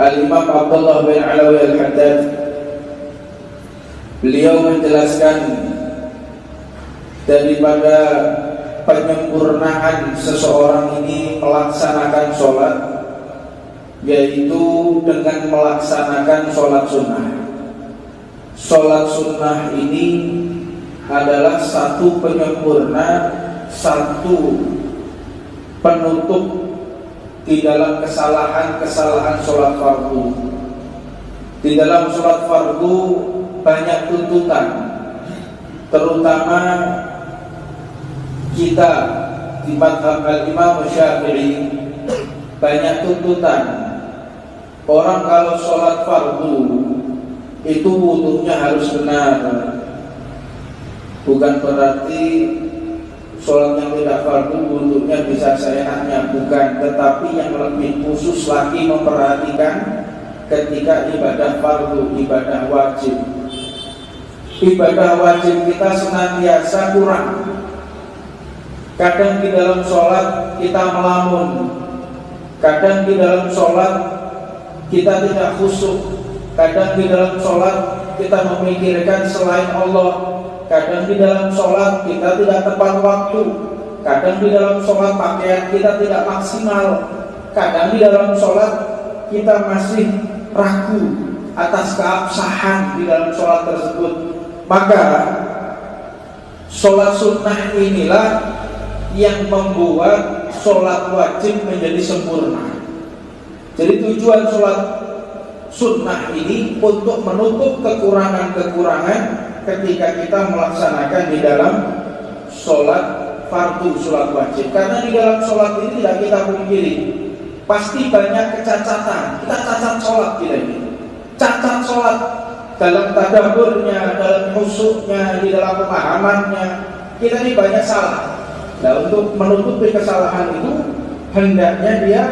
Al-Imam Abdullah bin Alawi Al-Haddad, beliau menjelaskan daripada penyempurnaan seseorang ini melaksanakan sholat, yaitu dengan melaksanakan sholat sunnah. Sholat sunnah ini adalah satu penyempurna, satu penutup di dalam kesalahan-kesalahan sholat fardu. Di dalam sholat fardu banyak tuntutan, terutama kita di mazhab Al-Imam Syafi'i banyak tuntutan. Orang kalau sholat fardu itu wudunya harus benar. Bukan berarti sholat yang tidak fardu wudunya bisa seenaknya, bukan. Tetapi yang lebih khusus lagi memperhatikan ketika ibadah fardu, ibadah wajib. Ibadah wajib kita senantiasa kurang. Kadang di dalam sholat kita melamun, kadang di dalam sholat kita tidak khusyuk, kadang di dalam sholat kita memikirkan selain Allah, kadang di dalam sholat kita tidak tepat waktu, kadang di dalam sholat pakaian kita tidak maksimal, kadang di dalam sholat kita masih ragu atas keabsahan di dalam sholat tersebut. Maka sholat sunnah inilah yang membuat sholat wajib menjadi sempurna. Jadi tujuan sholat sunnah ini untuk menutup kekurangan-kekurangan ketika kita melaksanakan di dalam sholat fardu, sholat wajib. Karena di dalam sholat ini tidak kita pungkiri, pasti banyak kecacatan. Kita cacat sholat kita ini, cacat sholat dalam tadabburnya, dalam khusyuknya, di dalam pemahamannya. Kita ini banyak salah. Nah, untuk menutupi kesalahan itu hendaknya dia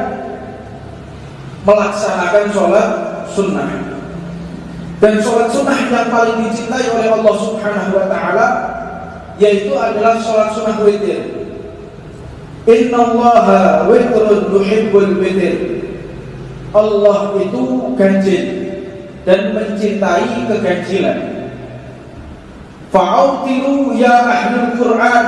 melaksanakan sholat sunnah. Dan sholat sunnah yang paling dicintai oleh Allah Subhanahu wa ta'ala yaitu adalah sholat sunnah witir. Innallaha witrun yuhibbul witir. Allah itu ganjil dan mencintai keganjilan. Fa'autiru ya ahlul Qur'an,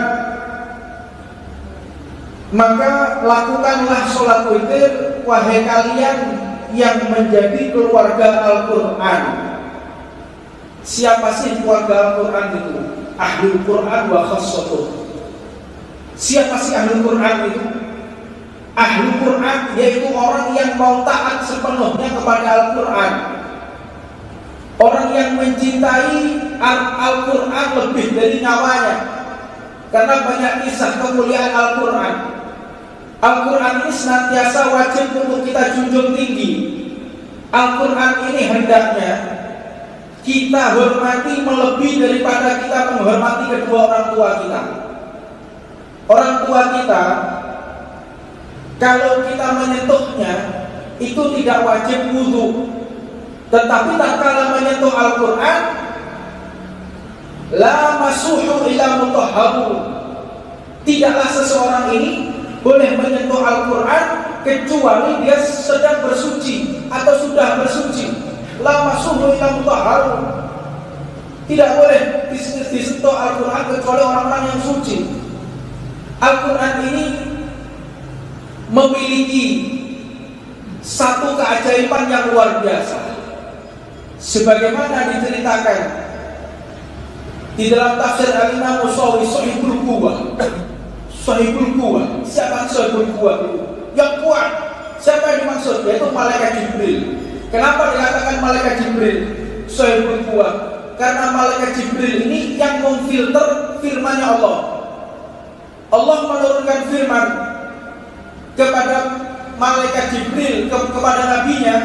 maka lakukanlah sholat witir wahai kalian yang menjadi keluarga Al-Quran. Siapa sih keluarga Al-Quran itu? Ahlul Quran wa khassatuh. Siapa sih Ahlul Quran itu? Ahlul Quran yaitu orang yang mau taat sepenuhnya kepada Al-Quran, orang yang mencintai Al-Quran lebih dari nyawanya. Karena banyak kisah kemuliaan Al-Quran. Al-Quran ini senantiasa wajib untuk kita junjung tinggi. Al-Quran ini hendaknya kita hormati melebihi daripada kita menghormati kedua orang tua kita. Orang tua kita, kalau kita menyentuhnya itu tidak wajib wudu. Tetapi tatkala menyentuh Al-Quran, la masuhu ila mutahharu, tidaklah seseorang ini boleh menyentuh Al-Quran kecuali dia sedang bersuci atau sudah bersuci. La masuhu ila mutahharu, tidak boleh disentuh Al-Quran kecuali orang-orang yang suci. Al-Quran ini memiliki satu keajaiban yang luar biasa. Sebagaimana diceritakan di dalam tafsir Al-Imam Musawi Sahihul Quwah. Sahihul Quwah. Siapa Sahihul Quwah itu? Yang kuat. Siapa yang dimaksud? Yaitu malaikat Jibril. Kenapa dikatakan malaikat Jibril Sahihul Quwah? Karena malaikat Jibril ini yang memfilter firman-Nya Allah. Allah menurunkan firman kepada malaikat Jibril, kepada nabinya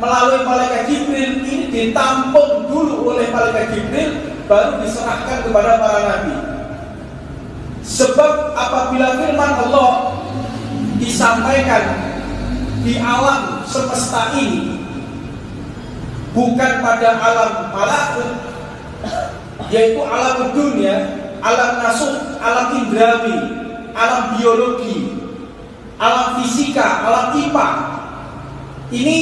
melalui malaikat Jibril. Ini ditampung dulu oleh malaikat Jibril, baru diserahkan kepada para nabi. Sebab apabila firman Allah disampaikan di alam semesta ini, bukan pada alam malakut, yaitu alam dunia, alam nasuh, alam indrawi, alam biologi, alam fisika, alam IPA, ini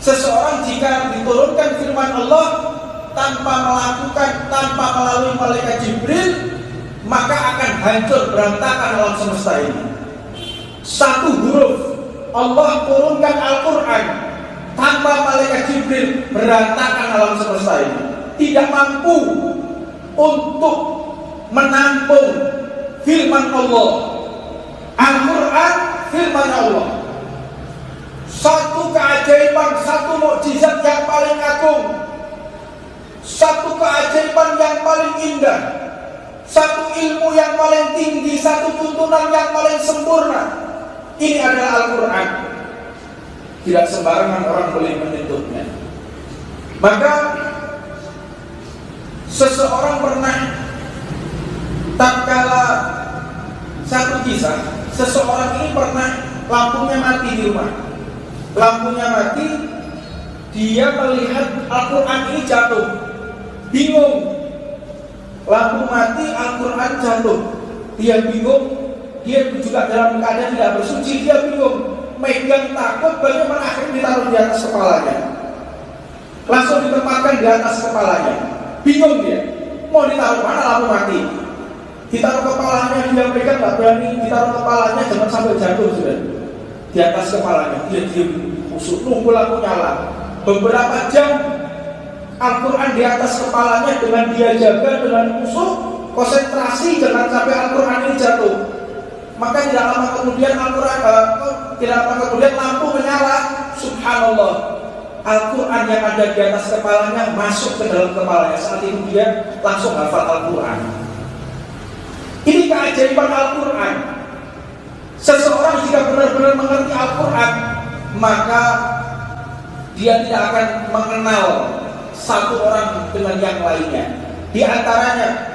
Seseorang jika diturunkan firman Allah tanpa melalui malaikat Jibril, maka akan hancur berantakan alam semesta ini. Satu huruf Allah turunkan Al-Quran tanpa malaikat Jibril, berantakan alam semesta ini. Tidak mampu untuk menampung firman Allah. Al-Quran firman Allah, satu keajaiban, satu mukjizat yang paling agung, satu keajaiban yang paling indah, satu ilmu yang paling tinggi, satu tuntunan yang paling sempurna. Ini adalah Al-Quran. Tidak sembarangan orang boleh menyentuhnya. Maka seseorang pernah, tatkala satu kisah, seseorang ini pernah lampunya mati di rumah. Lampunya mati, dia melihat Al-Quran ini jatuh, bingung. Lampu mati, Al-Quran jatuh, dia bingung. Dia juga dalam keadaan tidak bersuci, dia bingung, megang takut, bagaimana akhirnya ditaruh di atas kepalanya, langsung ditempatkan di atas kepalanya. Bingung dia, mau ditaruh mana lampu mati? Ditaruh kepalanya, dia pegang, nggak berani. Ditaruh kepalanya, jangan sampai jatuh sudah. Di atas kepalanya, dia diam, usut, nunggu lampu nyala. Beberapa jam Al-Quran di atas kepalanya, dengan dia jaga, dengan musuh, konsentrasi jangan sampai Al-Quran ini jatuh. Maka tidak lama kemudian lampu menyala. Subhanallah, Al-Quran yang ada di atas kepalanya masuk ke dalam kepalanya. Saat itu dia langsung hafal Al-Quran. Ini keajaiban Al-Quran. Seseorang jika benar-benar mengerti Al-Quran, maka dia tidak akan mengenal satu orang dengan yang lainnya. Di antaranya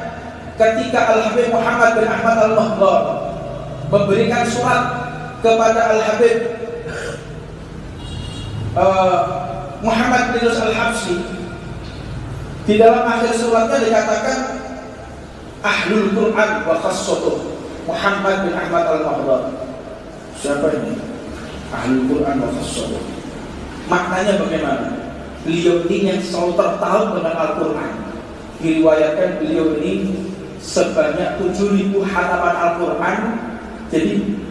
ketika Al-Habib Muhammad bin Ahmad Al-Mahdar memberikan surat kepada Al-Habib Muhammad bin Yusuf Al-Habsyi, di dalam akhir suratnya dikatakan Ahlul Quran wa khassatuh Muhammad bin Ahmad Al-Mahdar. Siapa ini? Ahlul Quran wa khassatuh. Maknanya bagaimana? Beliau ini yang selalu tertaut dengan Al-Quran. Diriwayatkan beliau ini sebanyak 7.000 halaman Al-Quran. Jadi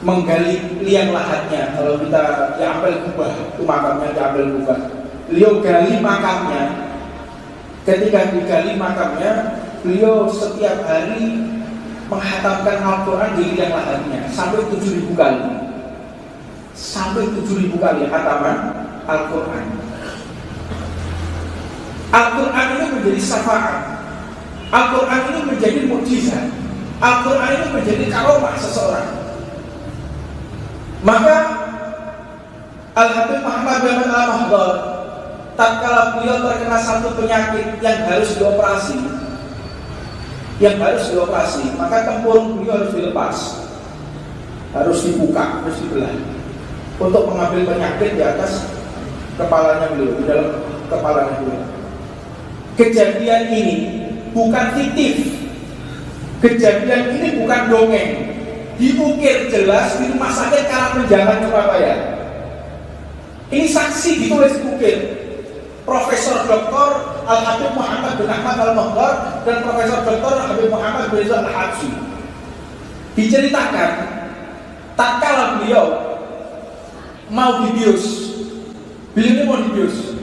menggali liang lahatnya. Kalau kita di Ampel Kubah, itu makamnya di Ampel Kubah. Beliau gali makamnya. Ketika digali makamnya, beliau setiap hari menghatamkan Al-Quran di liang lahatnya sampai 7.000 kali. Sampai 7.000 kali hataman Al-Quran. Al-Quran ini menjadi syafaat. Al-Quran ini menjadi mukjizat. Al-Quran ini menjadi karomah seseorang. Maka Al-Habib Muhammad bin Al-Mahdar, tatkala beliau terkena satu penyakit yang harus dioperasi, maka tempurung beliau harus dilepas, harus dibuka, harus dibelah untuk mengambil penyakit di atas kepalanya beliau, di dalam kepalanya beliau. Kejadian ini bukan fiktif. Kejadian ini bukan dongeng. Diukir jelas di Rumah Sakit Karangmenjangan Surabaya. Ini saksi ditulis diukir. Profesor Dr. Al-Habib Muhammad bin Ahmad Al-Mahdar dan Profesor Dr. Al-Habib Muhammad bin Rizal Al-Habsyi. Diceritakan tatkala beliau mau dibius. Beliau ini mau dibius.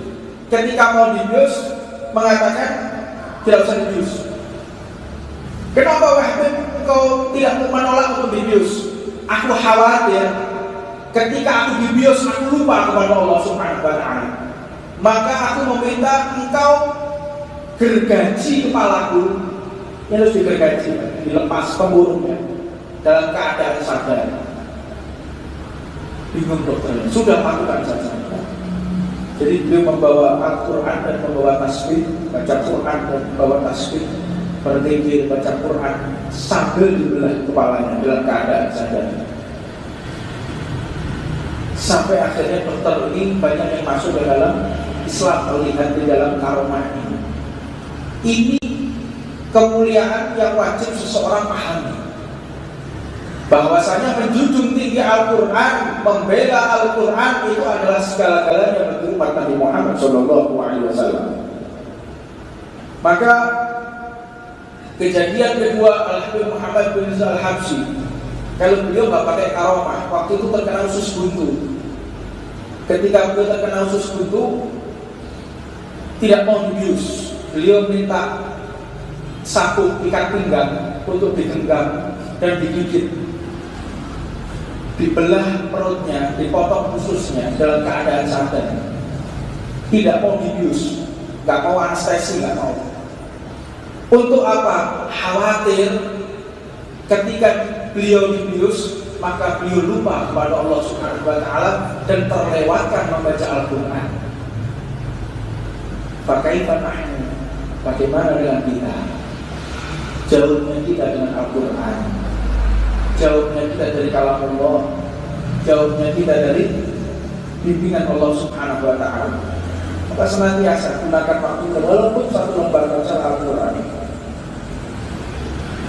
Ketika mau dibius, mengatakan tidak usah dibius. Kenapa Wahid engkau tidak menolak untuk dibius? Aku khawatir ketika aku dibius aku lupa kepada Allah Subhanahu wa ta'ala. Maka aku meminta engkau gergaji kepalaku. Ini harus digergaji, dilepas pemburunya dalam keadaan sadar. Bingung dokter, sudah lakukan saja. Jadi beliau membawa Al-Quran dan membawa tasbih, baca Quran dan membawa tasbih, berdikir, baca Quran sambil dibelah kepalanya dalam keadaan sadar. Sampai akhirnya dokter ini banyak yang masuk ke dalam Islam melihat di dalam karomah ini. Ini kemuliaan yang wajib seseorang pahami. bahwasanya menjunjung tinggi Al-Quran, membela Al-Quran itu adalah segala-galanya bagi umat Nabi Muhammad SAW. Maka kejadian kedua Al-Habib Muhammad bin Al-Habsyi, kalau beliau nggak pakai karomah, waktu itu terkena usus buntu. Ketika beliau terkena usus buntu, tidak mau dibius, beliau minta sapu ikat pinggang untuk digenggam dan digigit, dibelah perutnya, dipotong ususnya dalam keadaan sadar. Tidak mau dibius, nggak mau anestesi, nggak mau. Untuk apa? Khawatir ketika beliau dibius, maka beliau lupa kepada Allah Subhanahu wa Ta'ala dan terlewatkan membaca Al-Quran. Bagaimana dengan kita? Jauhnya kita dengan Al-Quran, jauhnya kita dari kalam Allah, jauhnya kita dari bimbingan Allah Subhanahu wa Ta'ala. Maka senantiasa gunakan waktu walaupun satu lembar baca Al-Quran.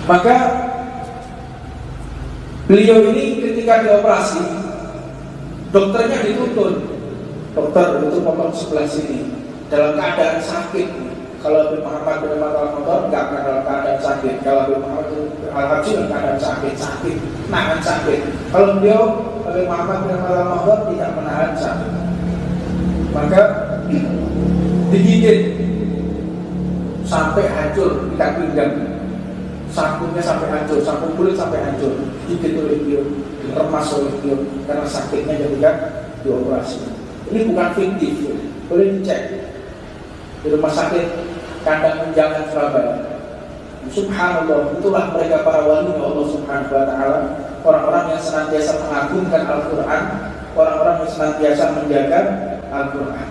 Maka beliau ini ketika dioperasi, dokternya dituntun, dokter itu potong sebelah sini dalam keadaan sakit. Kalau Habib Muhammad bin Al-Motor nggak dalam keadaan sakit. Kalau Habib Muhammad Al-Habsyi dalam keadaan sakit, nahan sakit. Kalau beliau Habib Muhammad bin Al-Motor tidak menahan sakit, maka digigit sampai hancur ikat pinggang, sambungnya sampai hancur, sambung kulit sampai hancur, digigit oleh beliau, diremas oleh beliau karena sakitnya ketika dioperasi. Ini bukan fiktif, boleh dicek di rumah sakit Kandang Menjangan Surabaya. Subhanallah, itulah mereka para wali Allah Subhanahu wa Ta'ala, orang-orang yang senantiasa mengagungkan Al-Quran, orang-orang yang senantiasa menjaga Al-Quran.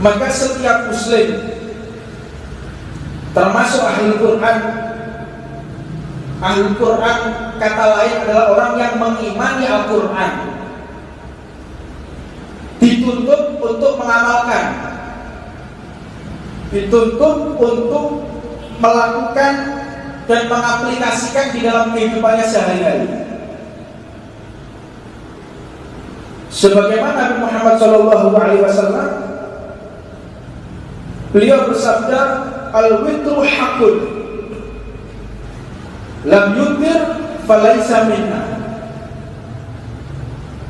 Maka setiap muslim, termasuk Ahlul Quran, Ahlul Quran kata lain adalah orang yang mengimani Al-Quran, dituntut untuk mengamalkan, dituntut untuk melakukan dan mengaplikasikan di dalam kehidupannya sehari-hari. Sebagaimana Nabi Muhammad SAW, beliau bersabda, al-witru haqqun, lam yutir falaisa minna.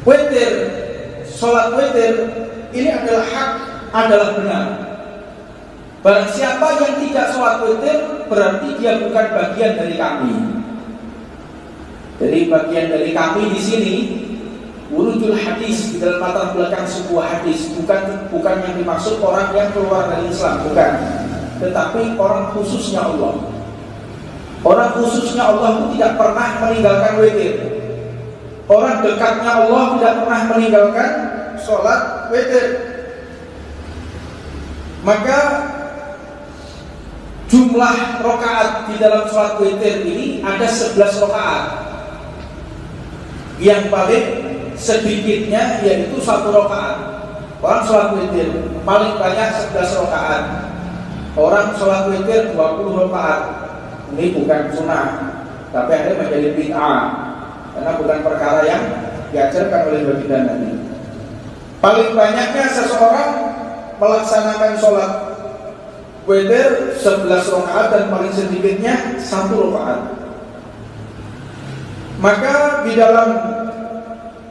Witir, sholat witir ini adalah hak, adalah benar. Barang siapa yang tidak sholat witir, berarti dia bukan bagian dari kami. Jadi bagian dari kami di sini, wurudul hadis, di dalam latar belakang sebuah hadis, bukan yang dimaksud orang yang keluar dari Islam, bukan. Tetapi orang khususnya Allah. Orang khususnya Allah itu tidak pernah meninggalkan witir. Orang dekatnya Allah tidak pernah meninggalkan sholat witir. Maka jumlah rakaat di dalam sholat witir ini ada 11 rakaat. Yang paling sedikitnya yaitu 1 rakaat. Orang sholat witir paling banyak 11 rakaat. Orang sholat witir 20 rakaat. Ini bukan sunnah, tapi ada menjadi bid'ah, karena bukan perkara yang diajarkan oleh baginda Nabi. Paling banyaknya seseorang melaksanakan sholat witir 11 rakaat dan paling sedikitnya 1 rakaat. Maka di dalam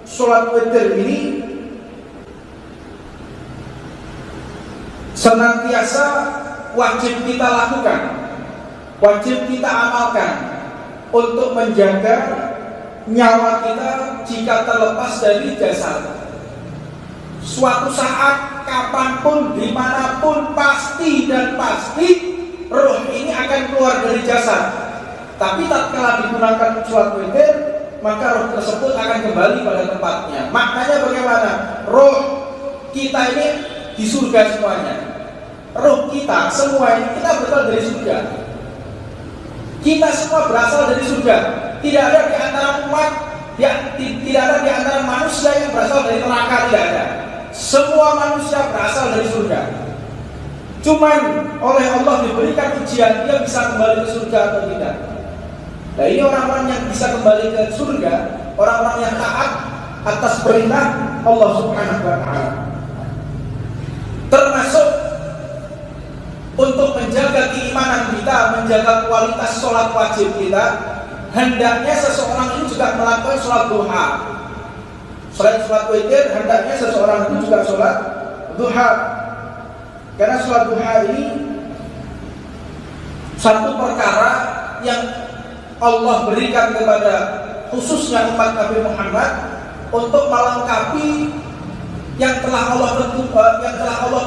sholat witir ini senantiasa wajib kita lakukan, wajib kita amalkan untuk menjaga nyawa kita jika terlepas dari jasad. Suatu saat, kapanpun, dimanapun, pasti dan pasti roh ini akan keluar dari jasad. Tapi tatkala digunakan sholat witir, maka roh tersebut akan kembali pada tempatnya. Maknanya bagaimana? Roh kita ini di surga semuanya. Roh kita semua ini, kita berasal dari surga. Kita semua berasal dari surga. Tidak ada di antara umat, tidak ada di antara manusia yang berasal dari neraka, tidak ada. Semua manusia berasal dari surga. Cuman oleh Allah diberikan ujian, dia bisa kembali ke surga atau tidak. Nah, ini orang-orang yang bisa kembali ke surga, orang-orang yang taat atas perintah Allah Subhanahu wa taala. Termasuk untuk menjaga keimanan kita, menjaga kualitas sholat wajib kita, hendaknya seseorang itu juga melakukan sholat duha. Selain sholat witir, hendaknya seseorang itu juga sholat duha. Karena sholat duha ini satu perkara yang Allah berikan kepada khususnya umat Nabi Muhammad untuk melengkapi yang telah Allah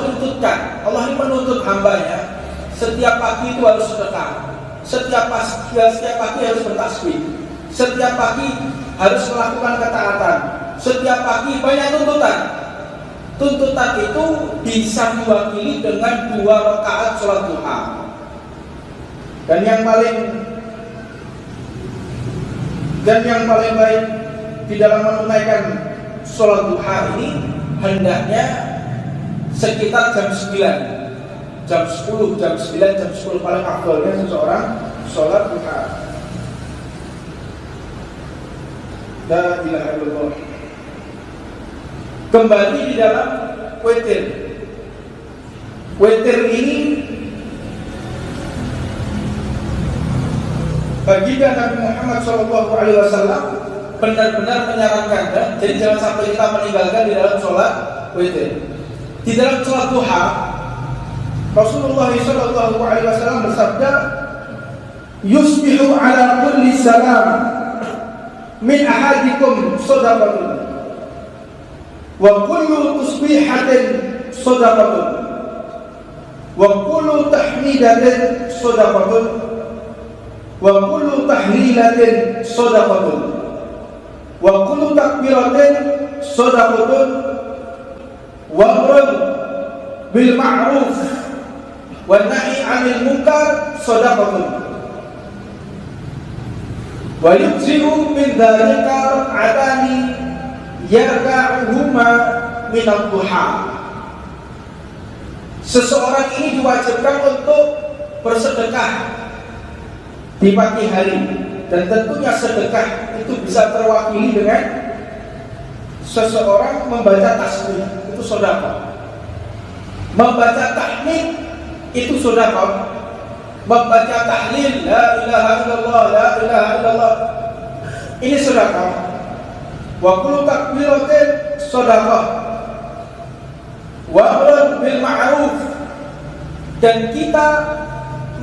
tuntutkan. Allah ini menuntut hambanya setiap pagi itu harus sedekah, setiap pagi harus bertasbih, setiap pagi harus melakukan ketaatan, setiap pagi banyak tuntutan. Tuntutan itu bisa diwakili dengan 2 rakaat sholat duha. Dan yang paling baik di dalam menunaikan sholat duha ini hendaknya sekitar jam 9, jam 10, jam 9, jam 10 paling afdolnya seseorang sholat duha. La ilaha illallah. Kembali di dalam witir. Witir ini baginda Nabi Muhammad SAW benar-benar menyarankan, jadi jangan sampai kita meninggalkan di dalam sholat witir. Di dalam sholat duha, Rasulullah SAW bersabda, "Yusbihu ala kulli salam min ahadikum shadaqatun, wa kullu tasbihatin shadaqatun, wa kullu tahmidatin shadaqatun, wa kullu tahlilatin shadaqatun, wa kullu takbiratin shadaqatun, wa amrun bil ma'ruf wa nahy 'anil munkar shadaqatun, wa yujzi'u min dzalika rak'atani yarka'uhuma min ad-duha." Seseorang ini diwajibkan untuk bersedekah di pagi hari, dan tentunya sedekah itu bisa terwakili dengan seseorang membaca tasbih, itu sedekah. Membaca tahmid itu sedekah. Membaca tahlil la ilaha illallah, la ilaha illallah, ini sedekah. Wa kullu takbiratin sedekah. Wa amrun bil ma'ruf, dan kita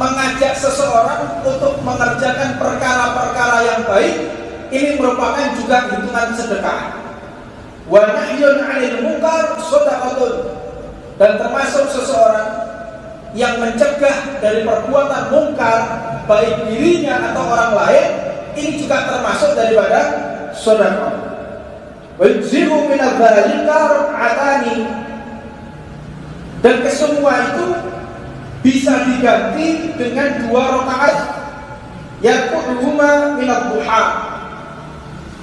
mengajak seseorang untuk mengerjakan perkara-perkara yang baik, ini merupakan juga hitungan sedekah. Wa nahyun 'anil munkar shadaqatun, dan termasuk seseorang yang mencegah dari perbuatan mungkar baik dirinya atau orang lain, ini juga termasuk daripada sedekah. Wa yujzi'u min dzalika rak'atani, dan kesemua itu bisa diganti dengan 2 rakaat yaquhuma min ad-duha,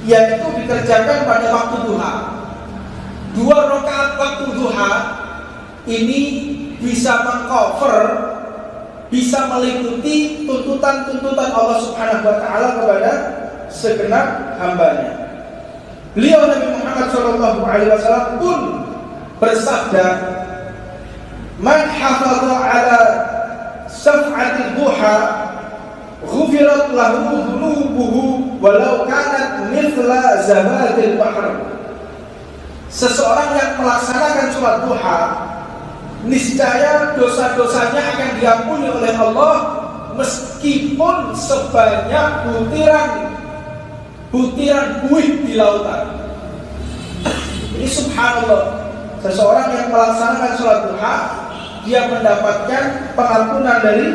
yaitu dikerjakan pada waktu duha. 2 rakaat waktu duha ini bisa mengcover, bisa meliputi tuntutan-tuntutan Allah Subhanahu wa taala kepada segenap hambanya. Beliau Nabi Muhammad SAW pun bersabda, "Man hafadha ala saf'ati duha ghufirat lahu dhunubuhu walau kanat mithla zabadil bahr." Seseorang yang melaksanakan sholat duha, niscaya dosa-dosanya akan diampuni oleh Allah meskipun sebanyak butiran buih di lautan. Ini subhanallah, seseorang yang melaksanakan sholat duha, dia mendapatkan pengampunan dari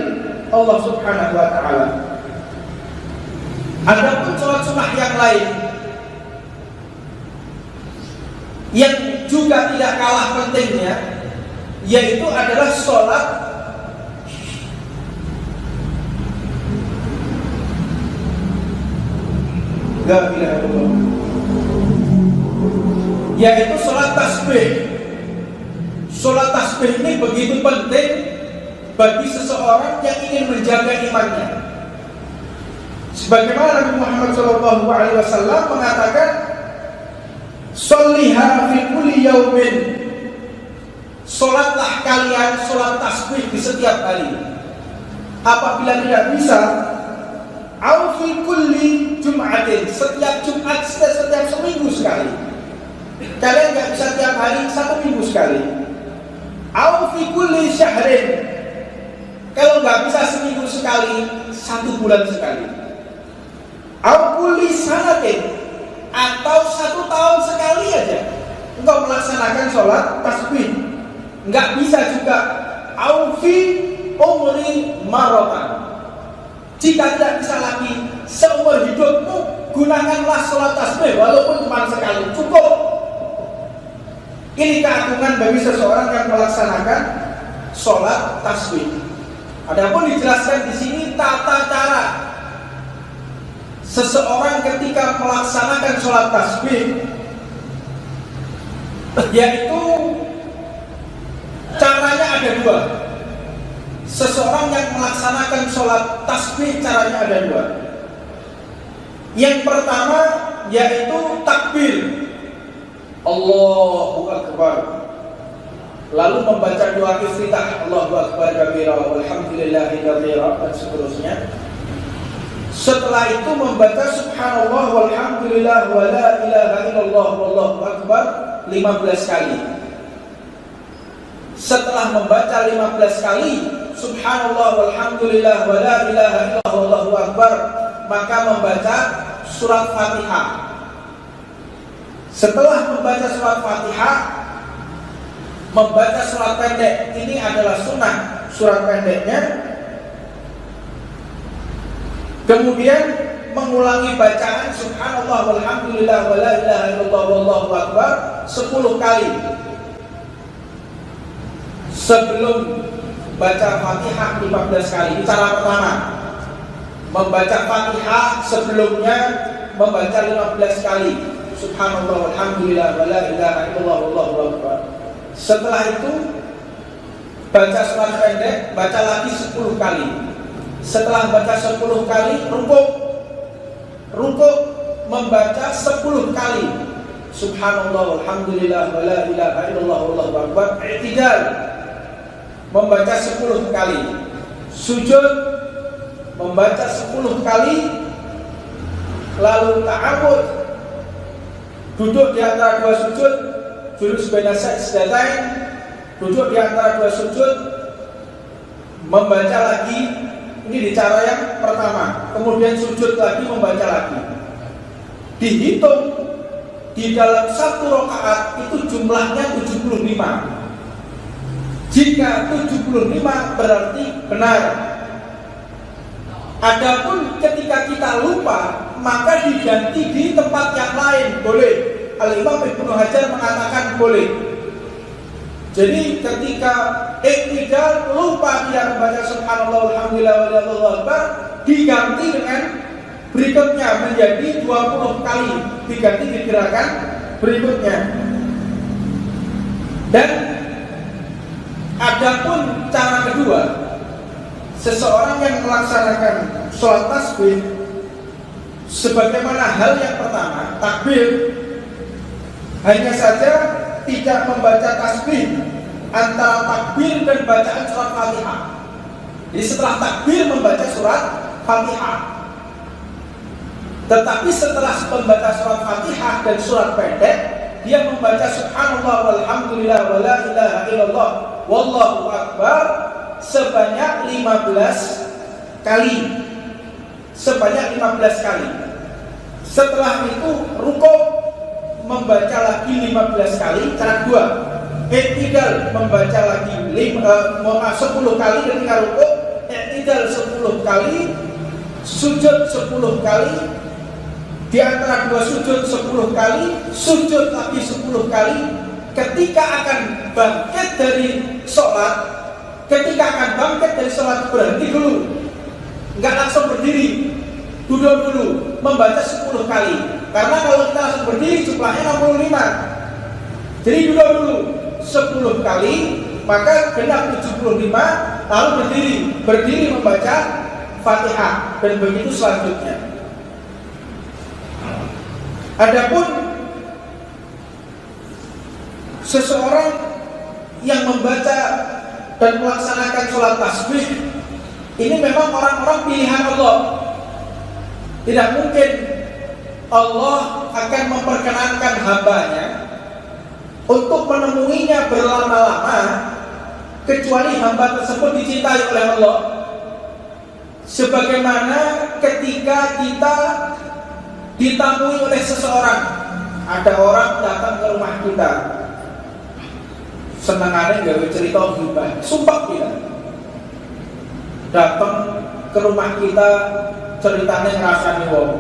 Allah Subhanahu wa taala. Adapun sholat sunnah yang lain yang juga tidak kalah pentingnya, yaitu adalah sholat yaitu sholat tasbih. Sholat tasbih ini begitu penting bagi seseorang yang ingin menjaga imannya. Sebagaimana Nabi Muhammad SAW mengatakan, "Sholliha fi kulli yaumin." Salatlah kalian salat tasbih di setiap hari. Apabila tidak bisa, au fi kulli jum'atin, setiap Jumat, setiap seminggu sekali. Kalian nggak bisa tiap hari, satu minggu sekali. Au fi kulli syahrin, kalau nggak bisa seminggu sekali, satu bulan sekali. Au kulli sanatin, atau satu tahun sekali aja engkau melaksanakan sholat tasbih. Nggak bisa juga au fi umri maratan, jika tidak bisa lagi seumur hidupmu, gunakanlah sholat tasbih walaupun cuma sekali, cukup. Ini keagungan bagi seseorang yang melaksanakan sholat tasbih. Adapun dijelaskan di sini tata cara seseorang ketika melaksanakan sholat tasbih, yaitu caranya ada dua. Seseorang yang melaksanakan sholat tasbih caranya ada dua. Yang pertama yaitu takbir, Allahu Akbar, lalu membaca doa iftitah, Allahu Akbar kabira walhamdulillahi katsira, dan seterusnya. Setelah itu membaca subhanallah walhamdulillah wa la ilaha illallah wallahu akbar 15 kali. Setelah membaca 15 kali subhanallah walhamdulillah wa la ilaha illallah wallahu akbar, maka membaca surat Fatihah. Setelah membaca surat Fatihah, membaca surat pendek. Ini adalah sunnah surat pendeknya. Kemudian mengulangi bacaan subhanallah walhamdulillah wa la ilaha illallah wallahu akbar 10 kali. Sebelum baca Fatihah 15 kali. Cara pertama, membaca Fatihah sebelumnya membaca 15 kali subhanallah walhamdulillah wa la ilaha illallah wallahu akbar. Setelah itu baca surat pendek, baca lagi 10 kali. Setelah baca 10 kali, rukuk membaca 10 kali subhanallah walhamdulillah wa la ilaha illallah wallahu akbar. I'tidal membaca 10 kali. Sujud membaca 10 kali. Lalu ta'awud, duduk di antara dua sujud, julus baina sajdatain, duduk di antara dua sujud, membaca lagi. Ini di cara yang pertama. Kemudian sujud lagi, membaca lagi. Dihitung di dalam satu rakaat itu jumlahnya 75. Jika 75 berarti benar. Adapun ketika kita lupa, maka diganti di tempat yang lain, boleh. Al-Imam Ibnu Hajar mengatakan boleh. Jadi ketika iktidal lupa dia membaca subhanallah walhamdulillah wallahu akbar, diganti dengan berikutnya menjadi 20 kali, diganti di gerakan berikutnya. Dan adapun cara kedua, seseorang yang melaksanakan sholat tasbih sebagaimana hal yang pertama, takbir, hanya saja tidak membaca tasbih antara takbir dan bacaan surat Fatihah. Jadi setelah takbir membaca surat Fatihah. Tetapi setelah membaca surat Fatihah dan surat pendek, dia membaca subhanallah walhamdulillah wa la ilaha illallah wallahu akbar sebanyak 15 kali. Sebanyak 15 kali. Setelah itu rukuk membaca lagi 15 kali. Cara kedua, i'tidal membaca lagi 10 kali ketika rukuk, i'tidal 10 kali, sujud 10 kali, di antara dua sujud 10 kali, sujud lagi 10 kali. Ketika akan bangkit dari sholat, berhenti dulu, nggak langsung berdiri, duduk dulu, membaca 10 kali. Karena kalau kita langsung berdiri jumlahnya 65. Jadi duduk dulu 10 kali, maka genap 75, lalu berdiri membaca Fatihah dan begitu selanjutnya. Adapun seseorang yang membaca dan melaksanakan sholat tasbih, ini memang orang-orang pilihan Allah. Tidak mungkin Allah akan memperkenankan hambanya untuk menemuinya berlama-lama kecuali hamba tersebut dicintai oleh Allah. Sebagaimana ketika kita ditamui oleh seseorang, ada orang datang ke rumah kita, senangannya gawe cerita ghibah, sumpah kita datang ke rumah kita, ceritanya ngerasani wong,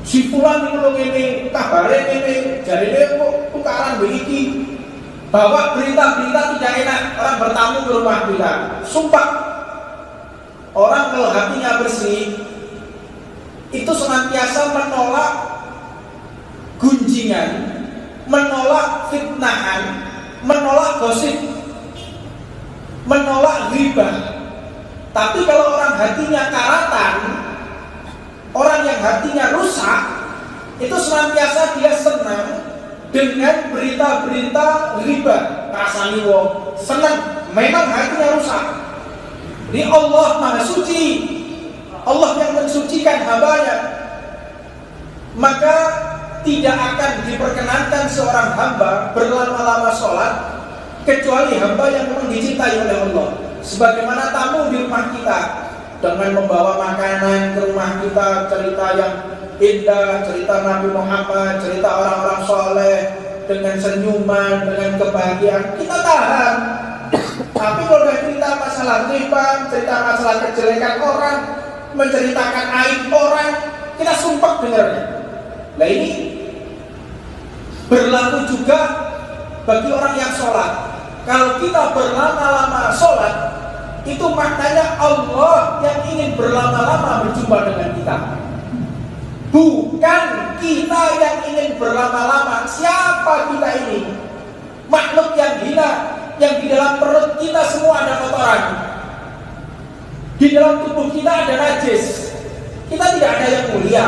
si fulan itu ngene, kabare ngene, jarine kok tukaran begini, bawa berita-berita tidak enak, orang bertamu ke rumah kita, sumpah. Orang kalau hatinya bersih itu senantiasa menolak gunjingan, menolak fitnahan, menolak gosip, menolak ghibah. Tapi kalau orang hatinya karatan, orang yang hatinya rusak, itu senantiasa dia senang dengan berita-berita ghibah. Rasani wong senang, memang hatinya rusak. Ini Allah Maha Suci, Allah yang mensucikan hambanya, maka tidak akan diperkenankan seorang hamba berlama-lama sholat kecuali hamba yang memang dicintai oleh Allah. Sebagaimana tamu di rumah kita dengan membawa makanan ke rumah kita, cerita yang indah, cerita Nabi Muhammad, cerita orang-orang soleh dengan senyuman, dengan kebahagiaan, kita tahan. Tapi kalau udah cerita masalah ghibah, cerita masalah kejelekan orang, menceritakan aib orang, kita sumpah dengarnya. Nah ini berlaku juga bagi orang yang sholat. Kalau kita berlama-lama sholat, itu maknanya Allah yang ingin berlama-lama berjumpa dengan kita, bukan kita yang ingin berlama-lama. Siapa kita ini? Makhluk yang hina, yang di dalam perut kita semua ada kotoran, di dalam tubuh kita ada najis. Kita tidak ada yang mulia.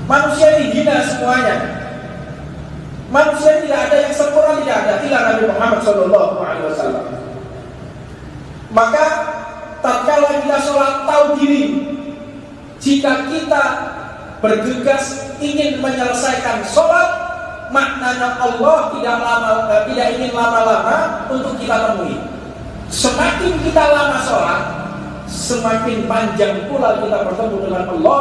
Manusia ini hina semuanya. Manusia tidak ada yang sempurna, tidak ada. Illa Nabi Muhammad SAW. Maka tatkala kita sholat, tahu diri, jika kita bergegas ingin menyelesaikan sholat, maknanya Allah tidak ingin lama-lama untuk kita temui. Semakin kita lama sholat, semakin panjang pula kita bertemu dengan Allah,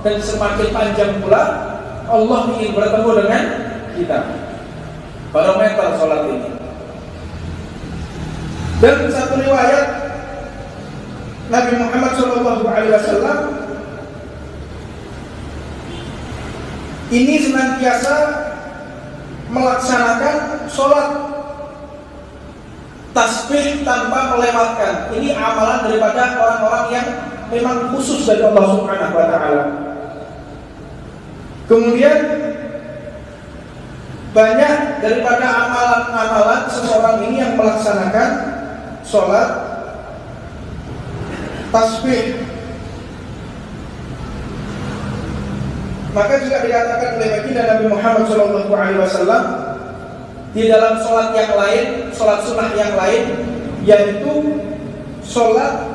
dan semakin panjang pula Allah ingin bertemu dengan kita. Barometer sholat ini. Dan satu riwayat Nabi Muhammad SAW ini senantiasa melaksanakan sholat tasbih tanpa melewatkan. Ini amalan daripada orang-orang yang memang khusus dari Allah Subhanahu wa Ta'ala. Kemudian banyak daripada amalan-amalan seseorang ini yang melaksanakan sholat tasbih. Maka juga dikatakan oleh baginda Nabi Muhammad SAW di dalam sholat yang lain, sholat sunnah yang lain, yaitu sholat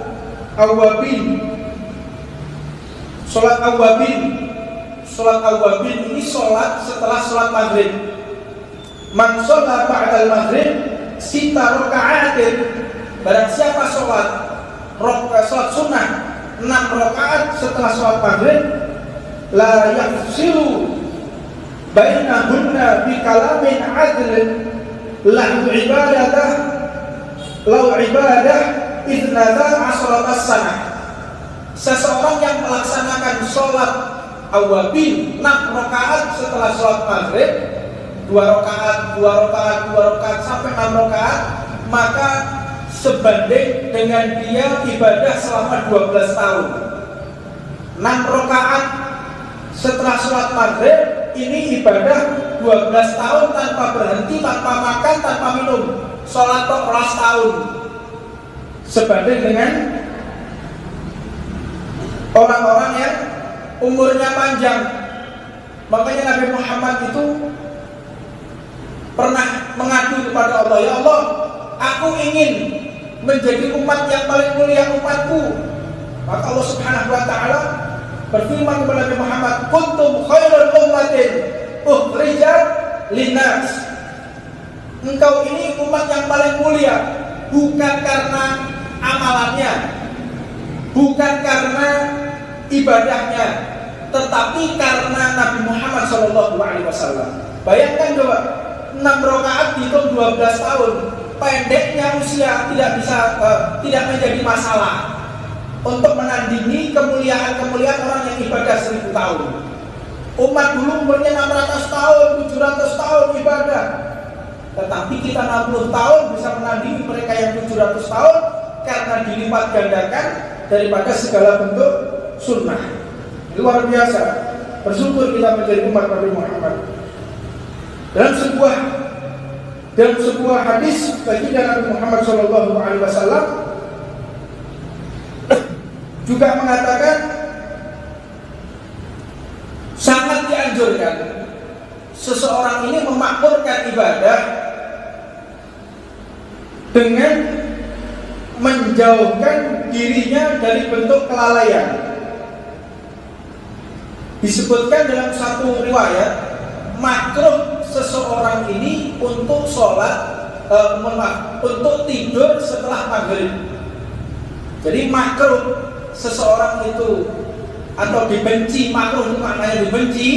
awwabin. Sholat awwabin, sholat awwabin ini sholat setelah sholat maghrib. Man sholat ba'dal maghrib sita raka'atin. Barang siapa sholat sunnah 6 rakaat setelah sholat maghrib, la yafsilu bainahunna bi kalamin adlin lahu ibadah idnada asratas sanah. Seseorang yang melaksanakan sholat awwabin 6 rakaat setelah sholat maghrib, 2 rakaat sampai 6 rakaat, maka sebanding dengan dia ibadah selama 12 tahun. 6 rakaat setelah sholat maghrib ini ibadah 12 tahun tanpa berhenti, tanpa makan, tanpa minum. Sholat 12 tahun sebanding dengan orang-orang yang umurnya panjang. Makanya Nabi Muhammad itu pernah mengadu kepada Allah, ya Allah, aku ingin menjadi umat yang paling mulia umatku. Maka Allah Subhanahu wa taala berfirman kepada Nabi Muhammad, kuntum khairul ummatin ukhrijat linnas. Engkau ini umat yang paling mulia, bukan karena amalannya, bukan karena ibadahnya, tetapi karena Nabi Muhammad SAW. Bayangkan coba, 6 rakaat dihitung 12 tahun. Pendeknya usia tidak menjadi masalah untuk menandingi kemuliaan-kemuliaan orang yang ibadah 1000 tahun. Umat dulu umurnya 600 tahun, 700 tahun ibadah. Tetapi kita 60 tahun bisa menandingi mereka yang 700 tahun karena dilipat gandakan daripada segala bentuk sunnah. Luar biasa. Bersyukur kita menjadi umat Nabi Muhammad. Dalam sebuah hadis baginda Nabi Muhammad SAW juga mengatakan sangat dianjurkan seseorang ini memakmurkan ibadah dengan menjauhkan dirinya dari bentuk kelalaian. Disebutkan dalam satu riwayat, makruh seseorang ini untuk untuk tidur setelah maghrib. Jadi makruh seseorang itu, atau dibenci, makruh itu maknanya dibenci,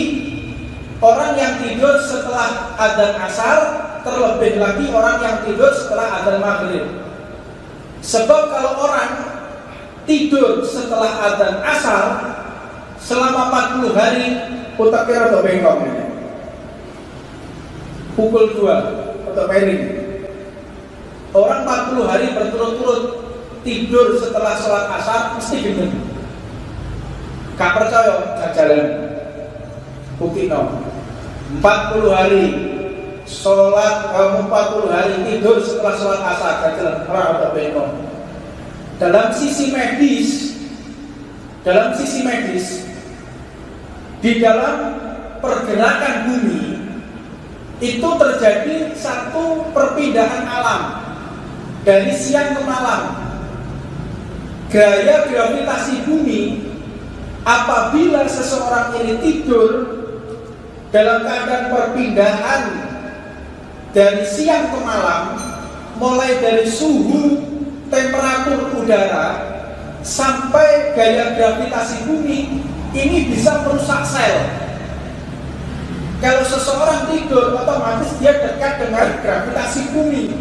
orang yang tidur setelah adzan asar, terlebih lagi orang yang tidur setelah adzan maghrib. Sebab kalau orang tidur setelah adzan asar selama 40 hari, utaknya atau bengkok ini, pukul 2 atau miring. Orang 40 hari berturut-turut tidur setelah sholat asar mesti gitu. Gak percaya jajalan bukti no. 40 hari sholat, 40 hari tidur setelah sholat asar jajalan atau bengkok. Dalam sisi medis, di dalam pergerakan bumi itu terjadi satu perpindahan alam dari siang ke malam. Gaya gravitasi bumi, apabila seseorang ini tidur dalam keadaan perpindahan dari siang ke malam, mulai dari suhu, temperatur udara sampai gaya gravitasi bumi, ini bisa merusak sel. Kalau seseorang tidur, otomatis dia dekat dengan gravitasi bumi.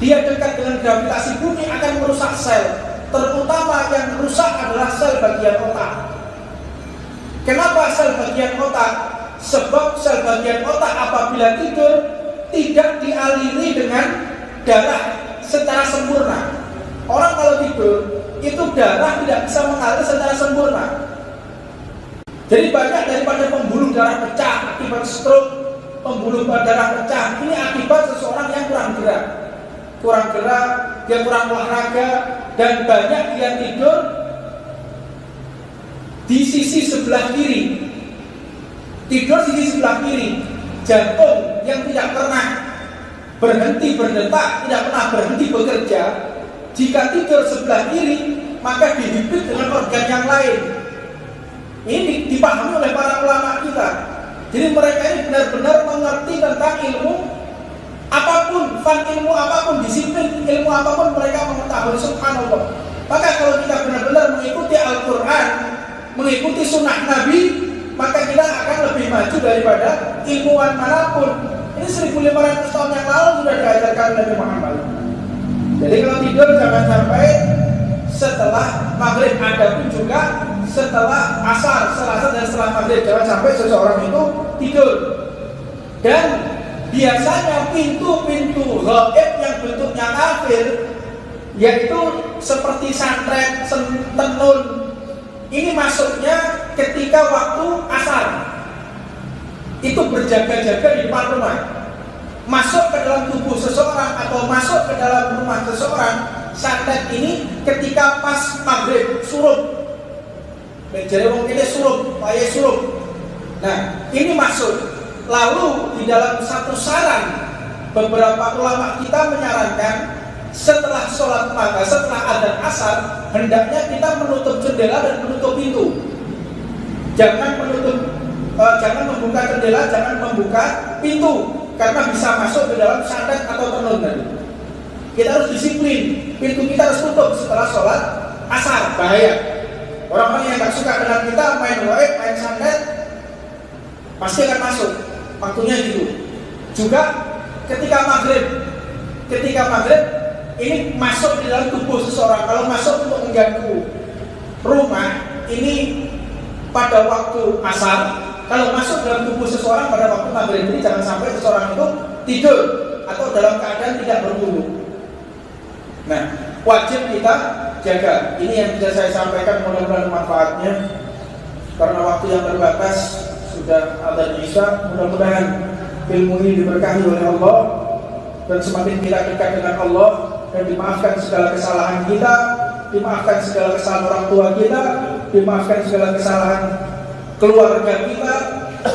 Dia dekat dengan gravitasi bumi akan merusak sel. Terutama yang rusak adalah sel bagian otak. Kenapa sel bagian otak? Sebab sel bagian otak apabila tidur tidak dialiri dengan darah secara sempurna. Orang kalau tidur itu darah tidak bisa mengalir secara sempurna. Jadi banyak daripada pembuluh darah pecah akibat stroke, pembuluh darah pecah ini akibat seseorang yang kurang gerak, dia kurang olahraga, dan banyak yang tidur di sisi sebelah kiri. Tidur sisi sebelah kiri, jantung yang tidak pernah berhenti berdetak, tidak pernah berhenti bekerja. Jika tidur sebelah kiri, maka dihimpit dengan organ yang lain. Ini dipahami oleh para ulama kita. Jadi mereka ini benar-benar mengerti tentang ilmu apapun, ilmu apapun, disiplin ilmu apapun mereka mengetahui. Subhanallah. Maka kalau kita benar-benar mengikuti Al-Quran, mengikuti sunnah Nabi, maka kita akan lebih maju daripada ilmuwan manapun. Ini 1500 tahun yang lalu sudah diajarkan Nabi Muhammad. Jadi kalau tidur jangan sampai setelah maghrib, ada pun juga setelah asar, setelah asar dan setelah maghrib, jangan sampai seseorang itu tidur. Dan biasanya pintu-pintu gaib yang bentuknya kafir, yaitu seperti santret, tenun, ini masuknya ketika waktu asar. Itu berjaga-jaga di depan rumah, masuk ke dalam tubuh seseorang atau masuk ke dalam rumah seseorang. Santet ini ketika pas maghrib surut, Jadi wong ini surup, payah surup. Nah, ini maksud. Lalu di dalam satu saran, beberapa ulama kita menyarankan setelah sholat maghrib, setelah adzan asar, hendaknya kita menutup jendela dan menutup pintu. Jangan membuka jendela, jangan membuka pintu, karena bisa masuk ke dalam santet atau tenun tadi. Kita harus disiplin, pintu kita harus tutup setelah sholat asar, bahaya. Orang-orang yang nggak suka dengan kita main waib, main santet, pasti akan masuk. Waktunya gitu. Juga ketika maghrib ini masuk di dalam tubuh seseorang. Kalau masuk untuk mengganggu rumah, ini pada waktu asar. Kalau masuk dalam tubuh seseorang pada waktu maghrib, ini jangan sampai seseorang itu tidur atau dalam keadaan tidak berwudu. Nah, wajib kita jaga. Ini yang bisa saya sampaikan, mudah-mudahan manfaatnya. Karena waktu yang terbatas, sudah adzan Isya, mudah-mudahan ilmu ini diberkahi oleh Allah dan semakin kita dekat dengan Allah, dan dimaafkan segala kesalahan kita, dimaafkan segala kesalahan orang tua kita, dimaafkan segala kesalahan keluarga kita,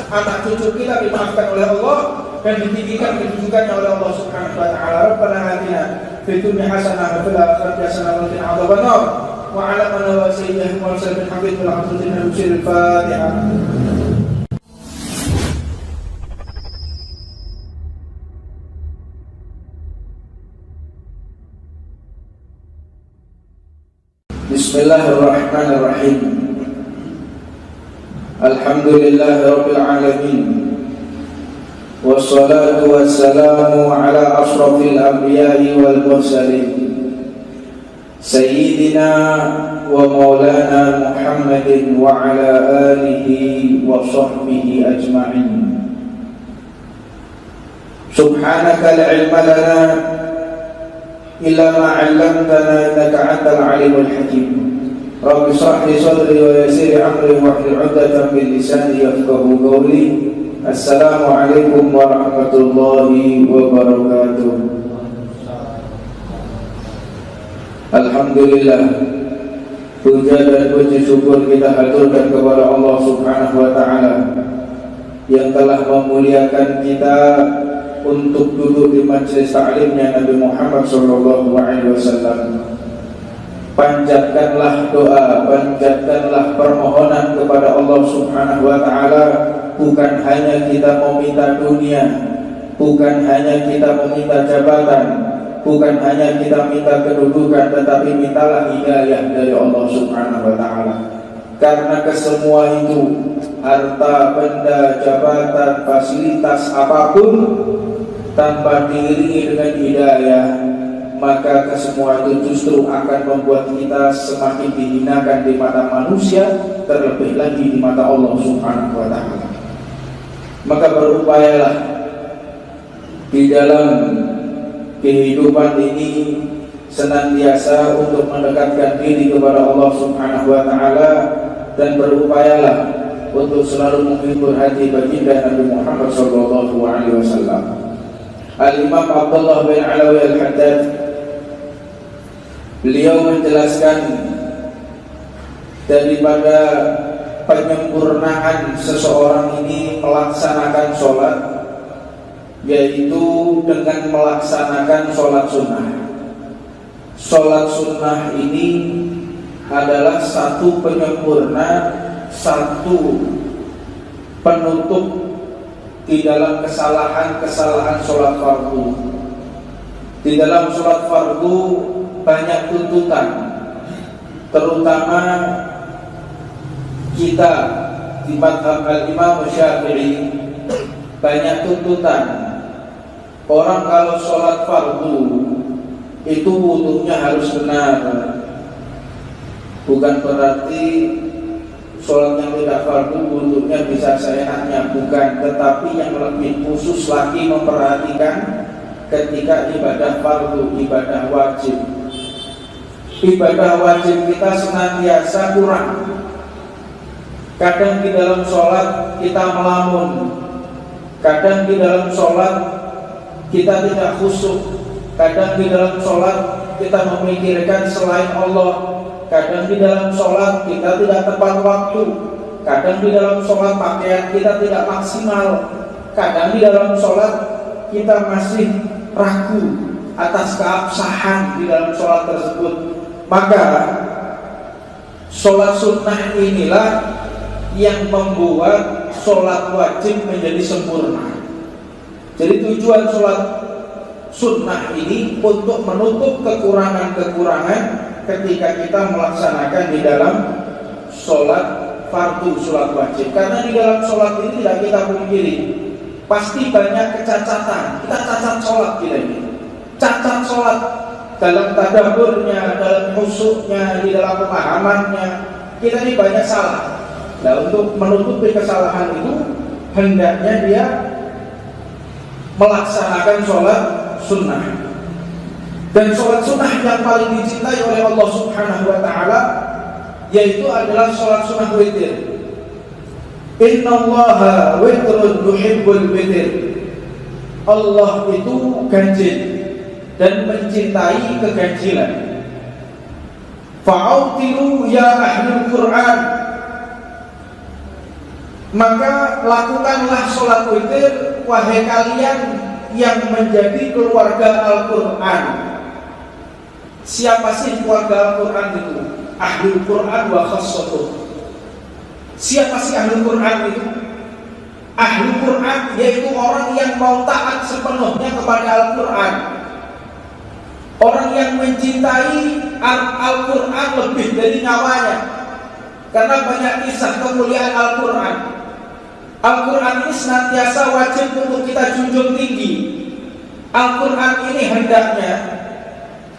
anak cucu kita dimaafkan oleh Allah, dan ditinggikan kedudukannya oleh Allah Subhanahu wa taala. Rabbana atina fid dunya hasanah wa fil akhirati hasanah wa qina adzabannar. Wa 'ala man wa sayyidina wa sallallahu alaihi wa sallam. Al-Fatihah. Bismillahirrahmanirrahim. Alhamdulillahirabbil alamin. Wassalatu wassalamu ala ashrafil anbiya'i wal mursalin. Sayyidina wa maulana Muhammadin wa ala alihi wa sahbihi ajma'in. Subhanaka la ilma lana illa ma 'allamtana innaka antal alimul hakim. Rabbi shrah li sadri wa yassir amri wahlul 'uqdatam min lisani yafqahu qawli. Assalamualaikum warahmatullahi wabarakatuh. Alhamdulillah, puja dan puji syukur kita haturkan kepada Allah Subhanahu wa taala yang telah memuliakan kita untuk duduk di majelis ta'limnya Nabi Muhammad sallallahu alaihi wasallam. Panjatkanlah doa, panjatkanlah permohonan kepada Allah Subhanahu wa taala. Bukan hanya kita meminta dunia, bukan hanya kita meminta jabatan, bukan hanya kita minta kedudukan, tetapi mintalah hidayah dari Allah Subhanahu wa taala. Karena kesemua itu, harta, benda, jabatan, fasilitas apapun, tanpa diiringi dengan hidayah, maka kesemua itu justru akan membuat kita semakin dihinakan di mata manusia, terlebih lagi di mata Allah Subhanahu wa taala. Maka berupayalah di dalam kehidupan ini senantiasa untuk mendekatkan diri kepada Allah Subhanahu wa taala, dan berupayalah untuk selalu menghibur hati baginda Nabi Muhammad sallallahu alaihi wasallam. Al-Imam Abdullah bin Alawi Al-Haddad, beliau menjelaskan daripada penyempurnaan seseorang ini melaksanakan sholat, yaitu dengan melaksanakan sholat sunnah. Sholat sunnah ini adalah satu penyempurna, satu penutup di dalam kesalahan-kesalahan sholat fardu. Di dalam sholat fardu banyak tuntutan, terutama kita di mazhab al-Imam Syafi'i banyak tuntutan. Orang kalau sholat fardu itu wudunya harus benar. Bukan berarti sholat yang tidak fardu wudunya bisa seenaknya, bukan. Tetapi yang lebih khusus lagi memperhatikan ketika ibadah fardu, ibadah wajib. Ibadah wajib kita senantiasa kurang. Kadang di dalam sholat kita melamun, kadang di dalam sholat kita tidak khusyuk, kadang di dalam sholat kita memikirkan selain Allah, kadang di dalam sholat kita tidak tepat waktu, kadang di dalam sholat pakaian kita tidak maksimal, kadang di dalam sholat kita masih ragu atas keabsahan di dalam sholat tersebut. Maka sholat sunnah inilah yang membuat sholat wajib menjadi sempurna. Jadi tujuan sholat sunnah ini untuk menutup kekurangan-kekurangan ketika kita melaksanakan di dalam sholat fardu, sholat wajib. Karena di dalam sholat ini tidak kita pungkiri, pasti banyak kecacatan. Kita cacat sholat kita ini, cacat sholat dalam tadabburnya, dalam khusyuknya, di dalam pemahamannya. Kita ini banyak salah. Nah, untuk menutupi kesalahan itu hendaknya dia melaksanakan sholat sunnah. Dan sholat sunnah yang paling dicintai oleh Allah Subhanahu wa ta'ala yaitu adalah sholat sunnah witir. Innallaha witrun yuhibbul witir. Allah itu ganjil dan mencintai keganjilan. Fa'autiru ya ahlul Qur'an, maka lakukanlah sholat witir wahai kalian yang menjadi keluarga Al-Quran. Siapa sih keluarga Al-Quran itu? Ahlul Quran wa khassatuh. Siapa sih Ahlul Quran itu? Ahlul Quran yaitu orang yang mau taat sepenuhnya kepada Al-Quran, orang yang mencintai Al-Quran lebih dari nyawanya. Karena banyak kisah kemuliaan Al-Quran. Al-Quran ini senantiasa wajib untuk kita junjung tinggi. Al-Quran ini hendaknya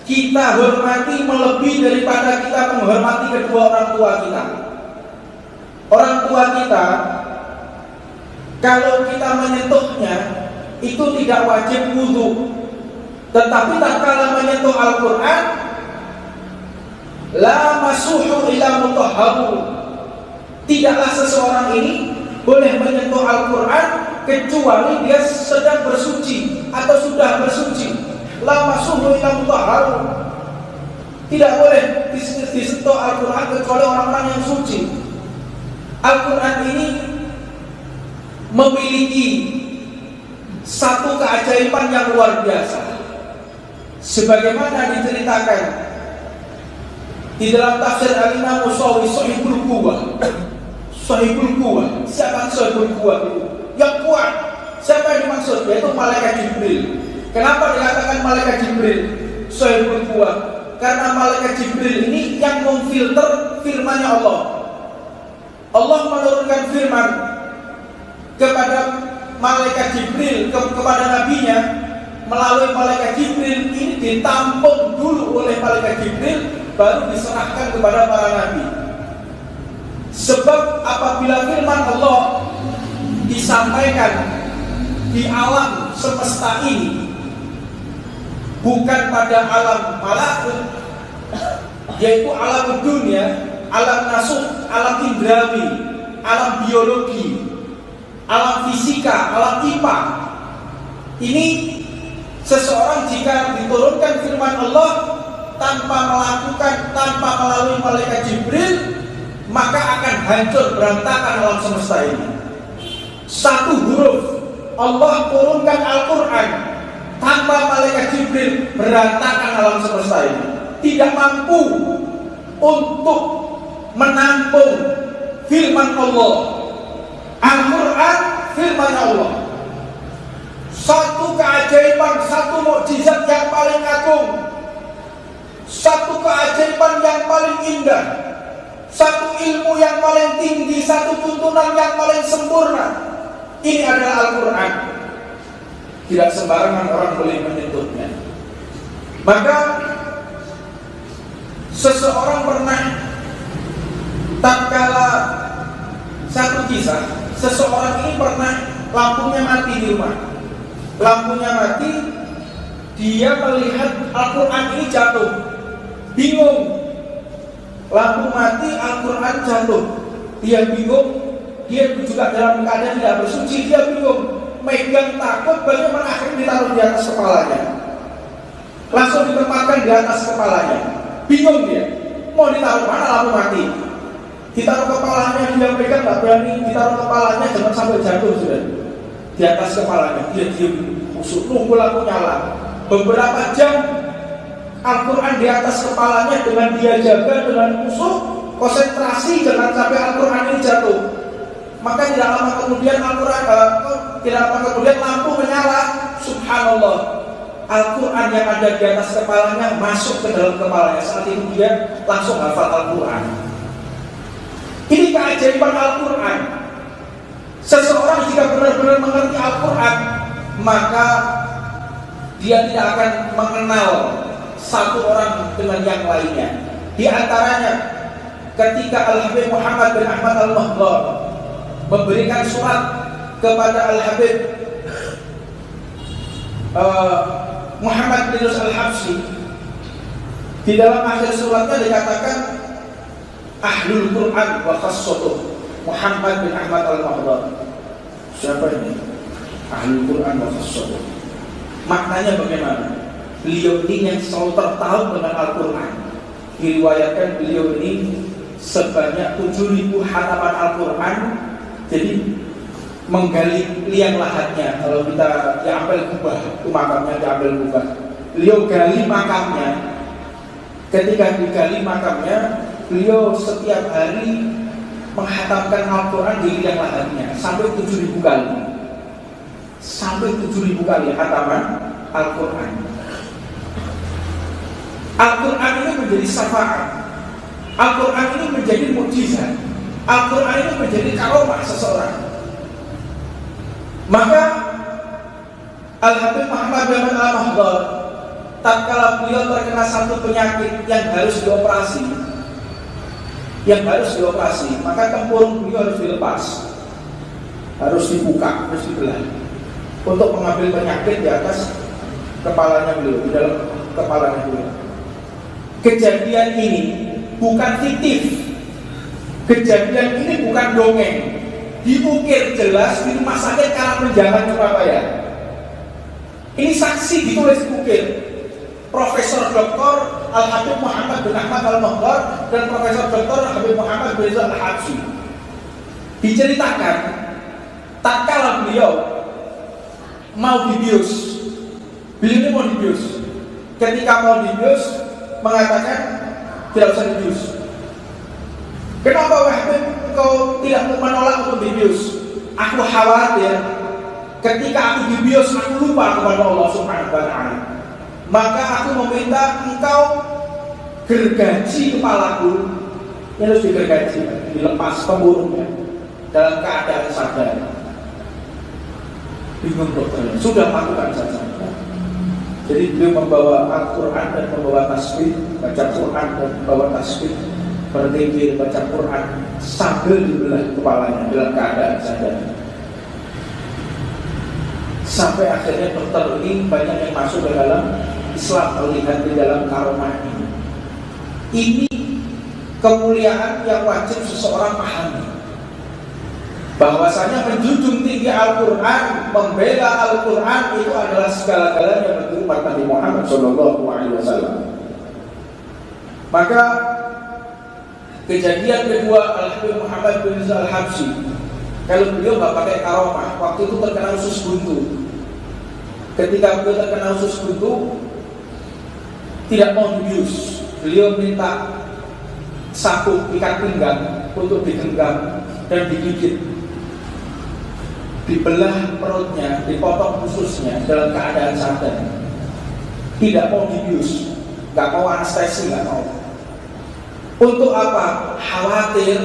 kita hormati melebihi daripada kita menghormati kedua orang tua kita. Orang tua kita, kalau kita menyentuhnya itu tidak wajib wudu. Tetapi tatkala menyentuh Al-Quran, la masuhu ila mutahharu, tidaklah seseorang ini boleh menyentuh Al-Quran kecuali dia sedang bersuci atau sudah bersuci. La masuhu ila mutahharu, tidak boleh disentuh Al-Quran kecuali orang-orang yang suci. Al-Quran ini memiliki satu keajaiban yang luar biasa. Sebagaimana diceritakan di dalam tafsir Al-Imam Musawi Sahihul Quwah. Sahihul Quwah. Siapa Sahihul Quwah itu? Yang kuat. Siapa yang dimaksud? Yaitu malaikat Jibril. Kenapa dikatakan malaikat Jibril Sahihul Quwah? Karena malaikat Jibril ini yang memfilter firman-Nya Allah. Allah menurunkan firman kepada malaikat Jibril, kepada nabinya melalui malaikat Jibril. Ini ditampung dulu oleh malaikat Jibril, baru diserahkan kepada para nabi. Sebab apabila firman Allah disampaikan di alam semesta ini, bukan pada alam malakut, yaitu alam dunia, alam nasuh, alam indrawi, alam biologi, alam fisika, alam IPA. Ini seseorang jika diturunkan firman Allah tanpa melalui malaikat Jibril, maka akan hancur berantakan alam semesta ini. Satu huruf Allah turunkan Al-Quran tanpa malaikat Jibril, berantakan alam semesta ini. Tidak mampu untuk menampung firman Allah. Al-Quran firman Allah, satu keajaiban, satu mukjizat yang paling agung, satu keajaiban yang paling indah, satu ilmu yang paling tinggi, satu tuntunan yang paling sempurna. Ini adalah Al-Quran. Tidak sembarangan orang boleh menyentuhnya. Maka seseorang pernah, tatkala satu kisah, seseorang ini pernah lampunya mati di rumah. Lampunya mati, dia melihat Al-Quran ini jatuh, bingung. Lampu mati, Al-Quran jatuh, dia bingung. Dia juga dalam keadaan tidak bersuci, dia bingung, megang takut, bagaimana akhirnya ditaruh di atas kepalanya, langsung ditempatkan di atas kepalanya. Bingung dia, mau ditaruh mana lampu mati. Ditaruh kepalanya, dia pegang nggak berani. Ditaruh kepalanya jangan sampai jatuh sudah. Di atas kepalanya dia diam, usut nunggu lampu nyala. Beberapa jam Al-Quran di atas kepalanya dengan dia jaga dengan musuh, konsentrasi jangan sampai Al-Quran ini jatuh. Maka tidak lama kemudian lampu menyala. Subhanallah, Al-Quran yang ada di atas kepalanya masuk ke dalam kepalanya. Saat itu dia langsung hafal Al-Quran. Ini keajaiban Al-Quran. Seseorang jika benar-benar mengerti Al-Quran, maka dia tidak akan mengenal satu orang dengan yang lainnya. Di antaranya ketika Al-Habib Muhammad bin Ahmad Al-Mahdar memberikan surat kepada Al-Habib Muhammad bin Yusuf Al-Habsyi, di dalam akhir suratnya dikatakan Ahlul Quran wa khassatuh Muhammad bin Ahmad Al-Mahdar. Siapa ini? Ahlul Quran wa khassatuh. Maknanya bagaimana? Beliau ini yang selalu tertaut dengan Al-Quran. Diriwayatkan beliau ini sebanyak 7.000 halaman Al-Quran. Jadi menggali liang lahatnya. Kalau kita di Ampel Kubah, itu makamnya di Ampel Kubah. Beliau gali makamnya. Ketika digali makamnya, beliau setiap hari menghatamkan Al-Quran di liang lahatnya sampai 7.000 kali. Sampai 7.000 kali hataman Al-Quran. Al-Quran ini menjadi syafaat. Al-Quran ini menjadi mukjizat. Al-Quran ini menjadi karomah seseorang. Maka Al-Habib Muhammad bin Al-Mahdar, tatkala beliau terkena satu penyakit yang harus dioperasi, maka tempurung beliau harus dilepas, harus dibuka, harus dibelah untuk mengambil penyakit di atas kepalanya beliau, di dalam kepalanya beliau. Kejadian ini bukan fiktif. Kejadian ini bukan dongeng. Diukir jelas di Rumah Sakit Karangmenjangan Surabaya. Ini saksi ditulis ukir. Profesor Dr. Al-Habib Muhammad bin Ahmad Al-Mahdar dan Profesor Dr. Al-Habib Muhammad bin Yusuf Al-Habsyi. Diceritakan tatkala beliau mau dibius. Beliau ini mau dibius. Ketika mau dibius, mengatakan tidak usah dibius. Kenapa Wahid engkau tidak menolak untuk dibius? Aku khawatir ketika aku dibius aku lupa kepada Allah Subhanahu wa ta'ala. Maka aku meminta engkau gergaji kepalaku. Ini harus digergaji, dilepas pemburunya dalam keadaan sadar. Bingung dokter, sudah lakukan saja. Jadi beliau membawa Al-Quran dan membawa tasbih, baca Quran dan membawa tasbih, berdiri baca Quran sambil dibelah kepalanya dalam keadaan sadar. Sampai akhirnya dokter ini banyak yang masuk ke dalam Islam melihat di dalam karomah ini. Ini kemuliaan yang wajib seseorang pahami. Bahwasanya menjunjung tinggi Al-Quran, membela Al-Quran itu adalah segala-galanya bagi umat Nabi Muhammad SAW. Maka kejadian kedua Al-Habib Muhammad bin Yusuf Al-Habsyi, kalau beliau nggak pakai karomah, waktu itu terkena usus buntu. Ketika beliau terkena usus buntu, tidak mau dibius, beliau minta sapu ikat pinggang untuk digenggam dan digigit. Dibelah perutnya, dipotong ususnya dalam keadaan sadar. Tidak mau dibius, nggak mau anestesi, nggak mau. Untuk apa? Khawatir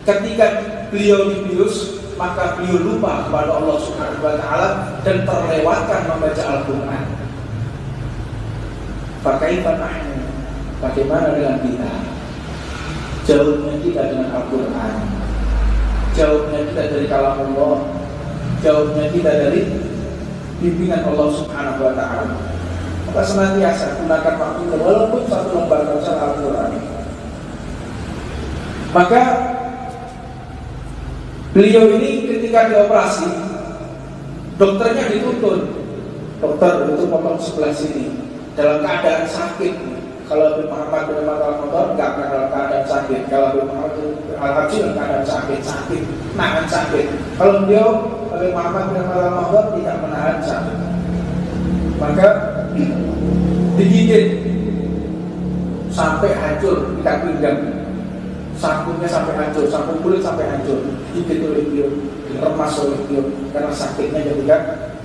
ketika beliau dibius, maka beliau lupa kepada Allah Subhanahu wa ta'ala dan terlewatkan membaca Al-Quran. Bagaimana dengan kita? Jauhnya kita dengan Al-Quran, jauhnya kita dari kalam Allah, jauhnya kita dari bimbingan Allah Subhanahu wa ta'ala. Maka senantiasa gunakan waktu walaupun satu lembar baca Al-Quran. Maka beliau ini ketika dioperasi, dokternya dituntun, dokter untuk potong sebelah sini dalam keadaan sakit, Kalau Habib Muhammad bin Al-Motor nggak dalam keadaan sakit. Kalau Habib Muhammad bin Al-Habsyi dalam keadaan sakit, nahan sakit. Kalau beliau Habib Muhammad bin Al-Motor tidak menahan sakit, maka digigit sampai hancur ikat pinggang, sambungnya sampai hancur, sambung kulit sampai hancur, digigit oleh beliau, diremas oleh beliau karena sakitnya ketika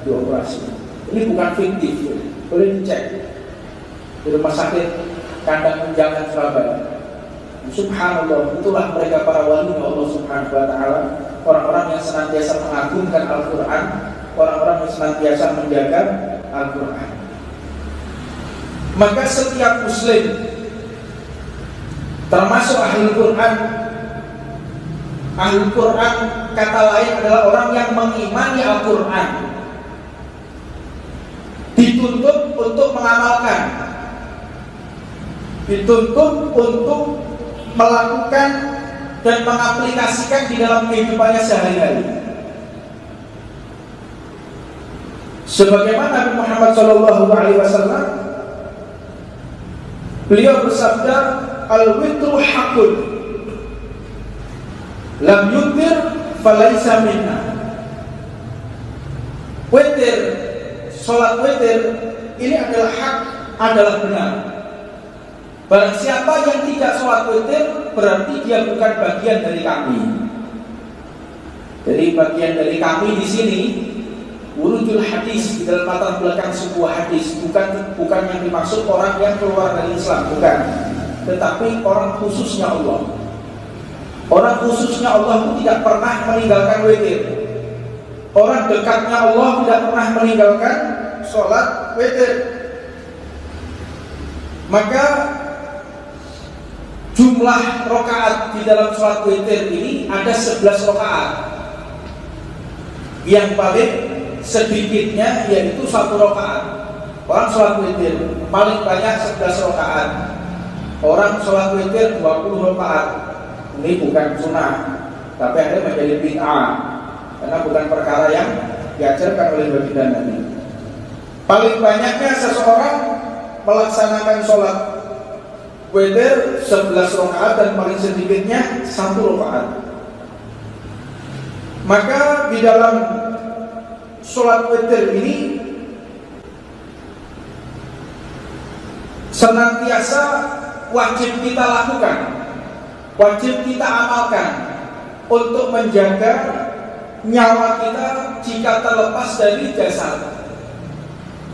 dioperasi. Ini bukan fiktif, boleh dicek di rumah sakit Kandang Menjangan Surabaya. Subhanallah, itulah mereka para wali Allah Subhanahu wa taala, orang-orang yang senantiasa mengagungkan Al-Qur'an, orang-orang yang senantiasa menjaga Al-Qur'an. Maka setiap muslim termasuk Ahlul Qur'an, Ahlul Qur'an kata lain adalah orang yang mengimani Al-Qur'an, dituntut untuk mengamalkan, dituntut untuk melakukan dan mengaplikasikan di dalam kehidupannya sehari-hari. Sebagaimana Nabi Muhammad SAW, beliau bersabda, al-witru haqqun, lam yutir falaisa minna. Witir, sholat witir ini adalah hak, adalah benar. Barang siapa yang tidak sholat witir, berarti dia bukan bagian dari kami. Jadi bagian dari kami di sini, wurudul hadis, di dalam latar belakang sebuah hadis, bukan yang dimaksud orang yang keluar dari Islam, bukan. Tetapi orang khususnya Allah. Orang khususnya Allah itu tidak pernah meninggalkan witir. Orang dekatnya Allah tidak pernah meninggalkan sholat witir. Maka jumlah rakaat di dalam sholat witir ini ada 11 rakaat. Yang paling sedikitnya yaitu 1 rakaat. Orang sholat witir paling banyak 11 rakaat. Orang sholat witir 20 rakaat. Ini bukan sunnah, tapi ada menjadi bid'ah, karena bukan perkara yang diajarkan oleh baginda Nabi. Paling banyaknya seseorang melaksanakan sholat witir 11 rakaat dan paling sedikitnya 1 rakaat. Maka di dalam sholat witir ini senantiasa wajib kita lakukan, wajib kita amalkan untuk menjaga nyawa kita jika terlepas dari jasad.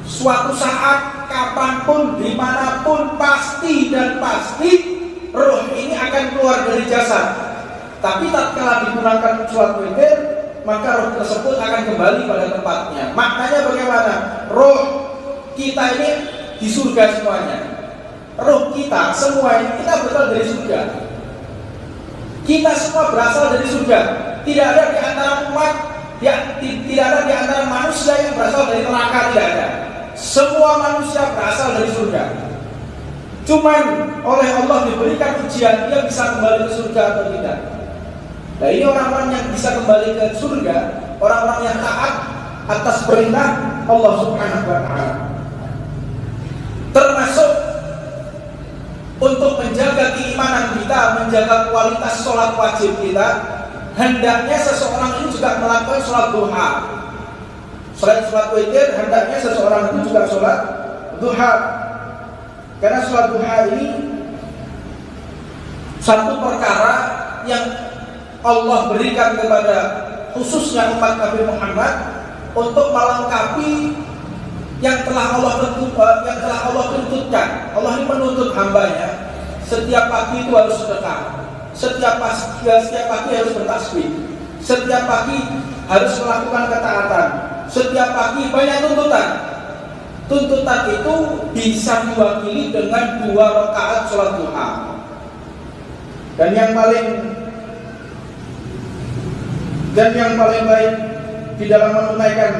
Suatu saat, kapanpun, dimanapun, pasti dan pasti roh ini akan keluar dari jasad. Tapi tatkala digunakan sholat witir, maka roh tersebut akan kembali pada tempatnya. Maknanya bagaimana? Roh kita ini di surga semuanya. Roh kita semua ini, kita berasal dari surga. Kita semua berasal dari surga. Tidak ada di antara umat, tidak ada di antara manusia yang berasal dari neraka, tidak ada. Semua manusia berasal dari surga. Cuman oleh Allah diberikan ujian, dia bisa kembali ke surga atau tidak. Nah, ini orang-orang yang bisa kembali ke surga, orang-orang yang taat atas perintah Allah Subhanahu wa taala. Termasuk untuk menjaga keimanan kita, menjaga kualitas sholat wajib kita, hendaknya seseorang ini juga melakukan sholat duha. Selain sholat witir, hendaknya seseorang itu juga sholat duha. Karena sholat duha ini satu perkara yang Allah berikan kepada khususnya umat Nabi Muhammad untuk melengkapi yang telah Allah tuntutkan. Allah ini menuntut hambanya, setiap pagi itu harus sedekah, setiap pagi harus bertasbih, setiap pagi harus melakukan ketaatan, setiap pagi banyak tuntutan. Tuntutan itu bisa diwakili dengan 2 rakaat sholat duha. Dan yang paling baik di dalam menunaikan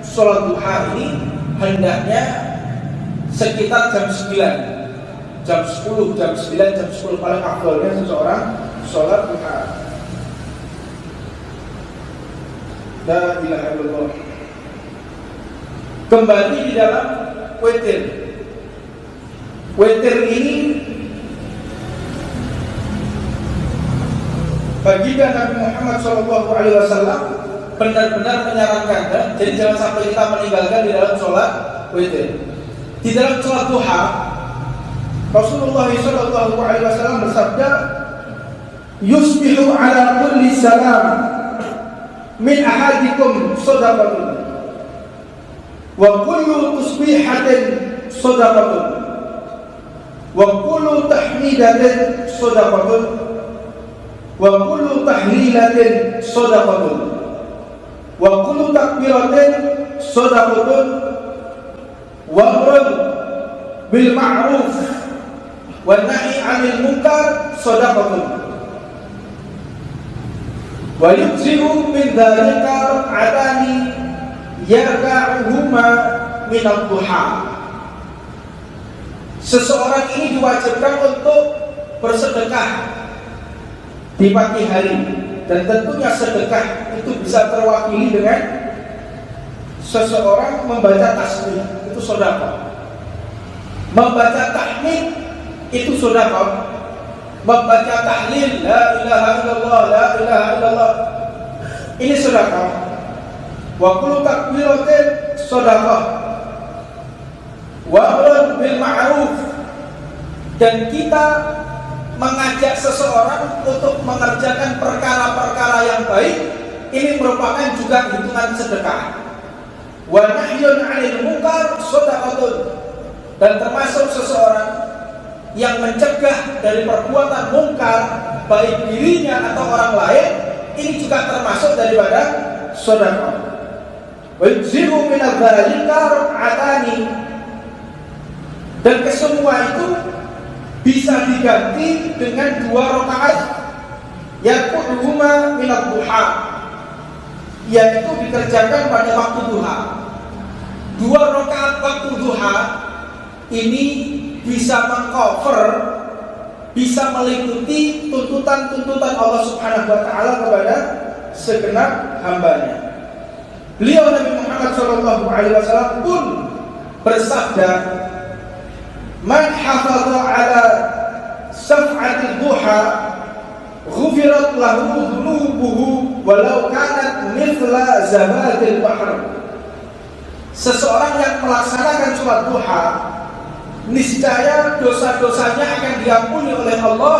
sholat duha ini hendaknya sekitar jam 9, jam 10, jam 9, jam 10 paling afdolnya seseorang sholat duha. La ilaha illallah. Kembali di dalam witir. Witir ini baginda Nabi Muhammad SAW benar-benar menyarankan, jadi jangan sampai kita meninggalkan di dalam sholat witir. Di dalam sholat duha, Rasulullah SAW bersabda, "Yusbihu ala kulli salam min ahadikum shadaqatun, wa kullu tasbihatin shadaqatun, wa kullu tahmidatin shadaqatun, wa kullu tahlilatin shadaqatun, wa kullu takbiratin shadaqatun, wa amrun bil ma'ruf wa nahy 'anil munkar shadaqatun, wa yujzi'u min dzalika rak'atani yarka'uhuma min ad-duha." Seseorang ini diwajibkan untuk bersedekah di pagi hari, dan tentunya sedekah itu bisa terwakili dengan seseorang membaca tasbih, itu sedekah. Membaca tahmid itu sedekah. Membaca tahlil la ilaha illallah la ilaha illallah ini sedekah. Wa kullu takbiratin sedekah. Wa amrun bil ma'ruf, dan kita mengajak seseorang untuk mengerjakan perkara-perkara yang baik, ini merupakan juga hitungan sedekah. Wa nahyun 'anil munkar shadaqatun, dan termasuk seseorang yang mencegah dari perbuatan mungkar baik dirinya atau orang lain, ini juga termasuk daripada sedekah. Wa yujzi'u min dzalika rak'atani, dan kesemua itu bisa diganti dengan 2 rakaat yaquhuma min ad-duha, yaitu dikerjakan pada waktu duha. 2 rakaat waktu duha ini bisa mengcover, bisa meliputi tuntutan-tuntutan Allah Subhanahu wa taala kepada segenap hambanya. Beliau Nabi Muhammad SAW pun bersabda, "Man hafadha ala saf'atil duha ghufirat lahu dhunubuhu walau kanat mithla zabadil bahr." Seseorang yang melaksanakan sholat duha, niscaya dosa-dosanya akan diampuni oleh Allah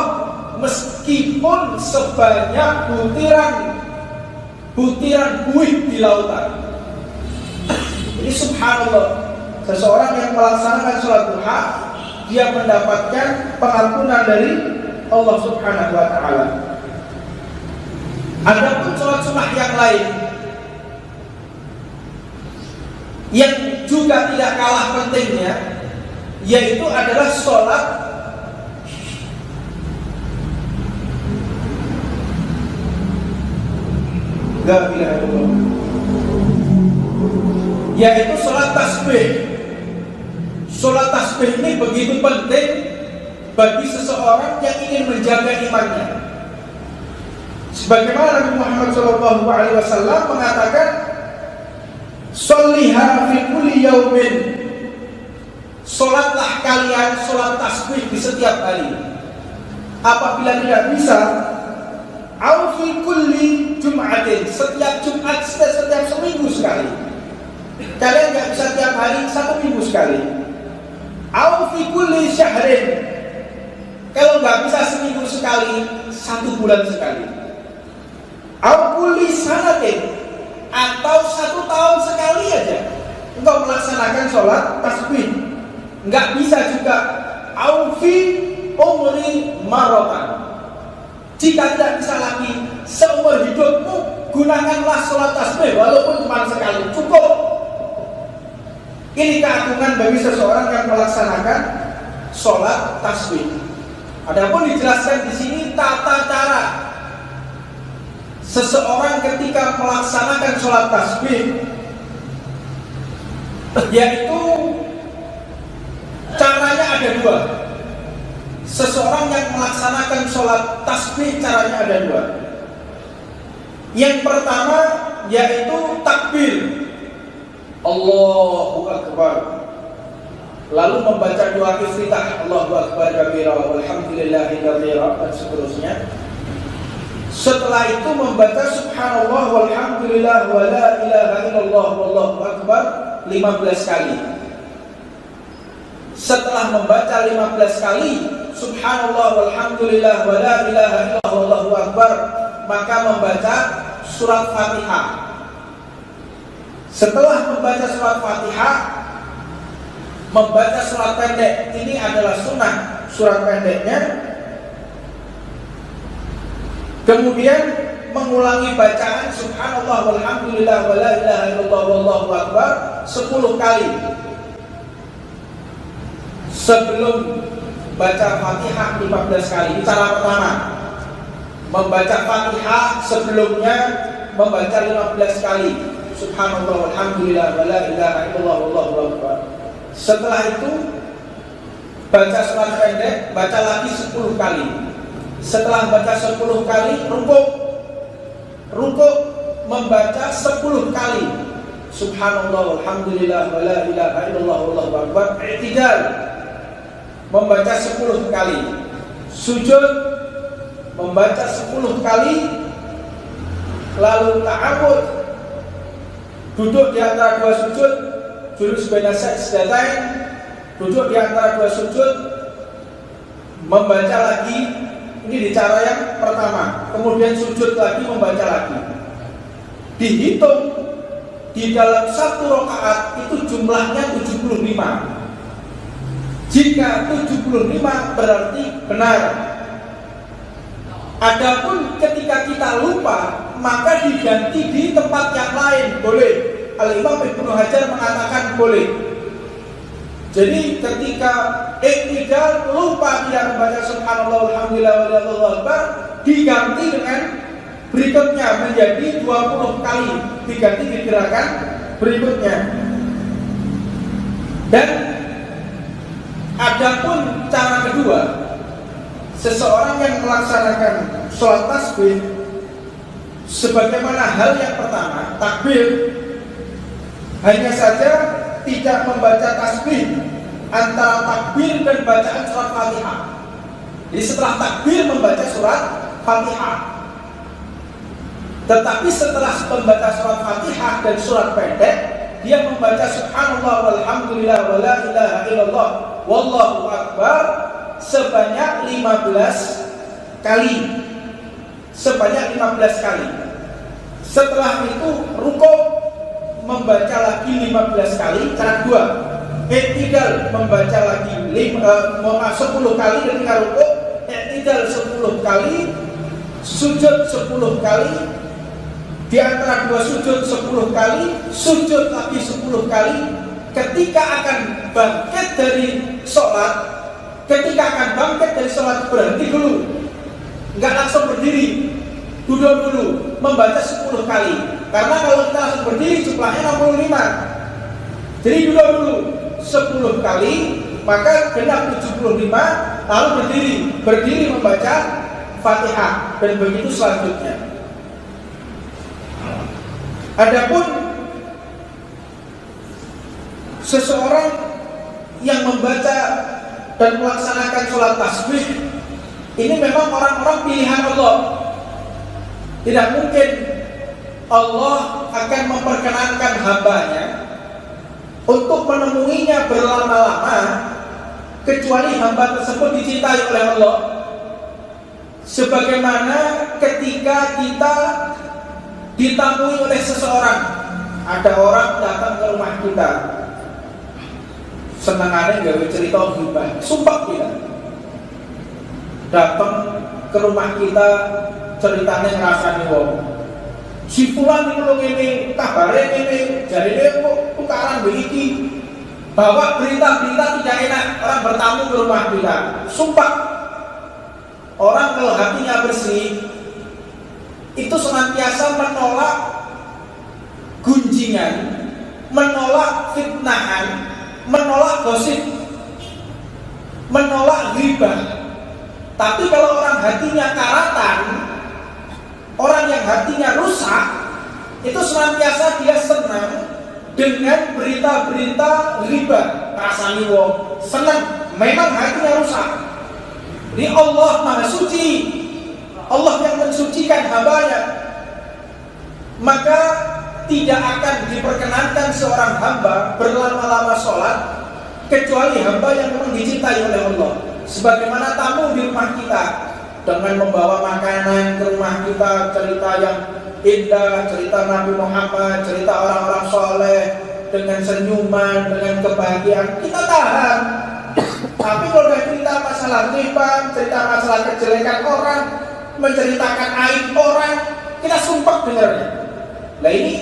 meskipun sebanyak butiran buih di lautan. Ini subhanallah, seseorang yang melaksanakan sholat duha, dia mendapatkan pengampunan dari Allah Subhanahu wa taala. Adapun sholat sunnah yang lain yang juga tidak kalah pentingnya, yaitu adalah sholat yaitu sholat tasbih. Sholat tasbih ini begitu penting bagi seseorang yang ingin menjaga imannya. Sebagaimana Nabi Muhammad SAW mengatakan, "Sholliha fi kulli yaumin." Sholatlah kalian sholat tasbih di setiap hari. Apabila tidak bisa, au fi kulli jum'atin, setiap Jumat, setiap seminggu sekali. Kalian nggak bisa tiap hari, 1 minggu sekali. Au fi kulli syahrin, kalau nggak bisa seminggu sekali, 1 bulan sekali. Au kulli sanatin, atau 1 tahun sekali aja engkau melaksanakan sholat tasbih. Nggak bisa juga au fi umri maratan, jika tidak bisa lagi seumur hidupmu, gunakanlah sholat tasbih walaupun cuma sekali, cukup. Ini keagungan bagi seseorang yang melaksanakan sholat tasbih. Adapun dijelaskan di sini tata cara seseorang ketika melaksanakan sholat tasbih, yaitu caranya ada 2. Seseorang yang melaksanakan sholat tasbih caranya ada 2. Yang pertama yaitu takbir, Allahu Akbar. lalu membaca doa iftitah, Allahu akbar kabira walhamdulillahi katsira dan seterusnya. Setelah itu membaca subhanallah walhamdulillah wa la ilaha illallah wallahu akbar 15 kali. Setelah membaca 15 kali subhanallah walhamdulillah wa la ilaha illallah wallahu akbar, maka membaca surat Fatihah. Setelah membaca surat Fatihah, membaca surat pendek. Ini adalah sunnah surat pendeknya. Kemudian mengulangi bacaan subhanallah walhamdulillah wa la ilaha illallah wallahu akbar 10 kali. Sebelum baca Fatihah 15 kali. Ini cara pertama. Membaca Fatihah sebelumnya membaca 15 kali. Subhanallah walhamdulillah wa la ilaha illallah wallahu akbar. Setelah itu baca surat pendek, baca lagi 10 kali. Setelah baca 10 kali, rukuk membaca 10 kali. Subhanallah walhamdulillah wa la ilaha illallah wallahu akbar. I'tidal membaca 10 kali. Sujud membaca 10 kali. Lalu ta'awud, duduk di antara dua sujud, julus baina sajdatain, duduk di antara dua sujud, membaca lagi. Ini di cara yang pertama. Kemudian sujud lagi, membaca lagi. Dihitung di dalam satu rakaat itu jumlahnya 75. Jika 75 berarti benar. Adapun ketika kita lupa, maka diganti di tempat yang lain, boleh. Al-Imam Ibnu Hajar mengatakan boleh. Jadi ketika iktidal lupa tidak membaca subhanallah walhamdulillah wallahu akbar, diganti dengan berikutnya menjadi 20 kali, diganti di gerakan berikutnya. Dan adapun cara kedua, seseorang yang melaksanakan sholat tasbih sebagaimana hal yang pertama, takbir, hanya saja tidak membaca tasbih antara takbir dan bacaan surat Fatihah. Jadi setelah takbir membaca surat Fatihah. Tetapi setelah membaca surat Fatihah dan surat pendek, dia membaca subhanallah walhamdulillah wa la ilaha illallah wallahu akbar sebanyak 15 kali. Sebanyak 15 kali. Setelah itu rukuk membaca lagi 15 kali. Cara kedua, i'tidal membaca lagi 10 kali ketika rukuk, i'tidal 10 kali, sujud 10 kali, di antara dua sujud 10 kali, sujud lagi 10 kali. Ketika akan bangkit dari sholat, berhenti dulu, nggak langsung berdiri, duduk dulu, membaca 10 kali. Karena kalau kita langsung berdiri jumlahnya 65. Jadi duduk dulu 10 kali, maka genap 75, lalu berdiri membaca Fatihah, dan begitu selanjutnya. Adapun seseorang yang membaca dan melaksanakan sholat tasbih, ini memang orang-orang pilihan Allah. Tidak mungkin Allah akan memperkenankan hambanya untuk menemuinya berlama-lama kecuali hamba tersebut dicintai oleh Allah. Sebagaimana ketika kita ditamui oleh seseorang, ada orang datang ke rumah kita, senangannya gawe cerita ghibah, sumpah kita datang ke rumah kita, ceritanya ngerasani wong. Si fulan itu ngene, kabare ngene, jarine kok tukaran begini. Bawa berita-berita tidak enak, orang bertamu ke rumah kita. Sumpah, orang kalau hatinya bersih itu senantiasa menolak gunjingan, menolak fitnahan, menolak gosip, menolak ghibah. Tapi kalau orang hatinya karatan, orang yang hatinya rusak, itu senantiasa dia senang dengan berita-berita riba, rasani wong seneng, memang hatinya rusak. Ini Allah Maha Suci, Allah yang mensucikan hambanya, maka tidak akan diperkenankan seorang hamba berlama-lama sholat kecuali hamba yang memang dicintai oleh Allah. Sebagaimana tamu di rumah kita dengan membawa makanan ke rumah kita, cerita yang indah, cerita Nabi Muhammad, cerita orang-orang soleh dengan senyuman, dengan kebahagiaan, kita tahan. Tapi kalau udah cerita masalah riba, cerita masalah kejelekan orang, menceritakan aib orang, kita sumpah dengarnya. Nah ini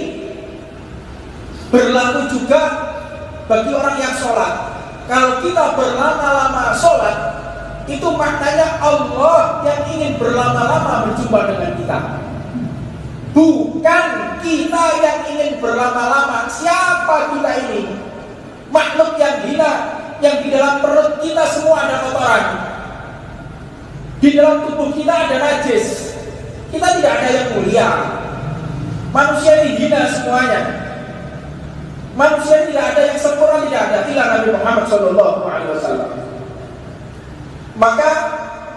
berlaku juga bagi orang yang sholat. Kalau kita berlama-lama sholat, itu maknanya Allah yang ingin berlama-lama berjumpa dengan kita, bukan kita yang ingin berlama-lama. Siapa kita ini? Makhluk yang hina, yang di dalam perut kita semua ada kotoran, di dalam tubuh kita ada najis. Kita tidak ada yang mulia. Manusia ini hina semuanya. Manusia tidak ada yang sempurna, tidak ada. Ila Nabi Muhammad SAW. Maka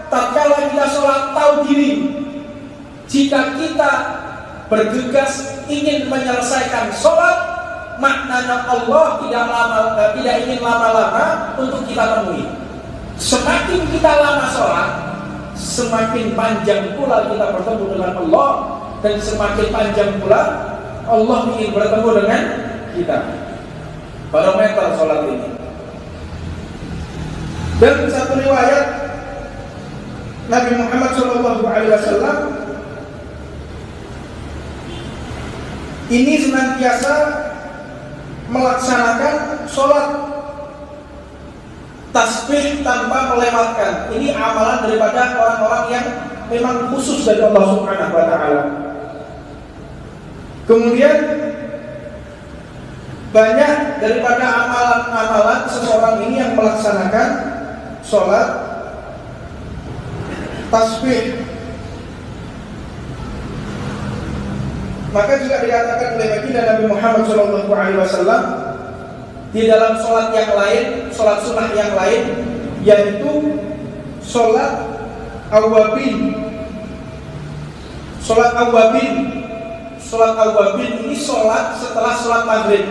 tatkala kita sholat, tahu diri, jika kita bergegas ingin menyelesaikan sholat, maknanya Allah tidak ingin lama-lama untuk kita temui. Semakin kita lama sholat, semakin panjang pula kita bertemu dengan Allah, dan semakin panjang pula Allah ingin bertemu dengan kita. Barometer sholat ini. Dan satu riwayat Nabi Muhammad SAW ini senantiasa melaksanakan sholat tasbih tanpa melewatkan. Ini amalan daripada orang-orang yang memang khusus dari Allah Subhanahu wa Ta'ala. Kemudian banyak daripada amalan-amalan seseorang ini yang melaksanakan sholat tasbih. Maka juga dikatakan oleh baginda Nabi Muhammad SAW di dalam sholat yang lain, sholat sunnah yang lain, yaitu sholat awwabin. Sholat awwabin, sholat awwabin ini sholat setelah sholat maghrib.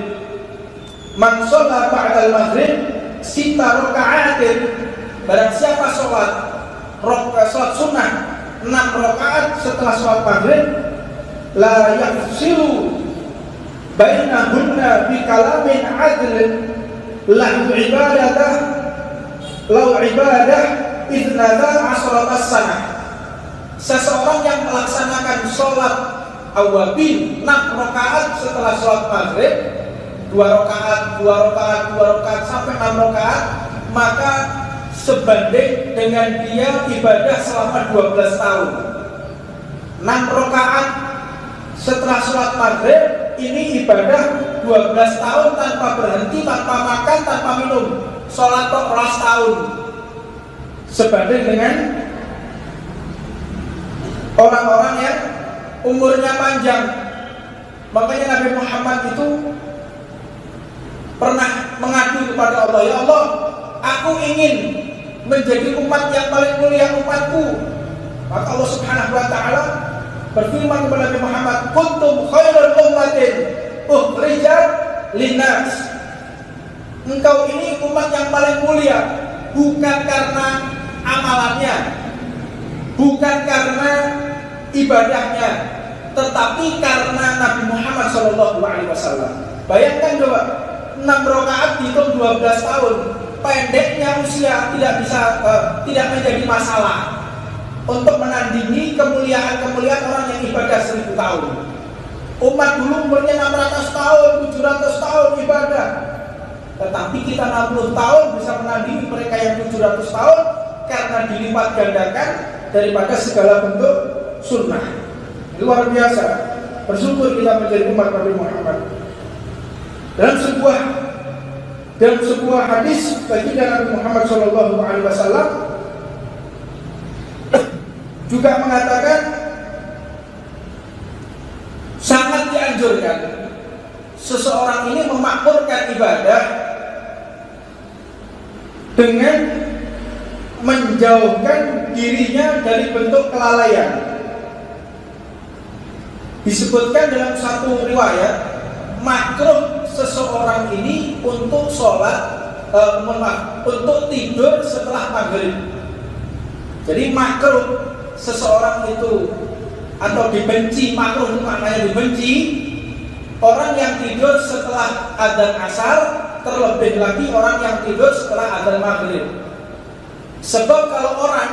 Man sholat ba'dal maghrib sita raka'atin. Barang siapa sholat sunnah 6 rakaat setelah sholat maghrib, la yafsilu bainahunna bi kalamin adlin lahu ibadah idnada asratas sanah. Seseorang yang melaksanakan sholat awwabin 6 rakaat setelah sholat maghrib, 2 rakaat sampai 6 rakaat, maka sebanding dengan dia ibadah selama 12 tahun. 6 rakaat setelah sholat maghrib ini ibadah 12 tahun tanpa berhenti, tanpa makan, tanpa minum. Sholat kok 12 tahun. Sebanding dengan orang-orang yang umurnya panjang. Makanya Nabi Muhammad itu pernah mengadu kepada Allah, ya Allah, aku ingin menjadi umat yang paling mulia umatku. Maka Allah Subhanahu wa Ta'ala berfirman kepada Nabi Muhammad, kuntum khairul ummatin ukhrijat linnas. Engkau ini umat yang paling mulia, bukan karena amalannya, bukan karena ibadahnya, tetapi karena Nabi Muhammad SAW. Bayangkan coba, 6 rakaat dihitung 12 tahun. Pendeknya usia tidak menjadi masalah untuk menandingi kemuliaan-kemuliaan orang yang ibadah 1000 tahun. Umat dulu umurnya 600 tahun, 700 tahun ibadah, tetapi kita 60 tahun bisa menandingi mereka yang 700 tahun karena dilipat gandakan daripada segala bentuk sunnah. Luar biasa. Bersyukur kita menjadi umat Nabi Muhammad. Dalam sebuah hadis baginda Nabi Muhammad SAW juga mengatakan sangat seseorang ini memakmurkan ibadah dengan menjauhkan dirinya dari bentuk kelalaian. Disebutkan dalam satu riwayat, makruh seseorang ini untuk untuk tidur setelah maghrib. Jadi makruh seseorang itu, atau dibenci, makruh itu maknanya dibenci, orang yang tidur setelah adzan asar, terlebih lagi orang yang tidur setelah adzan maghrib. Sebab kalau orang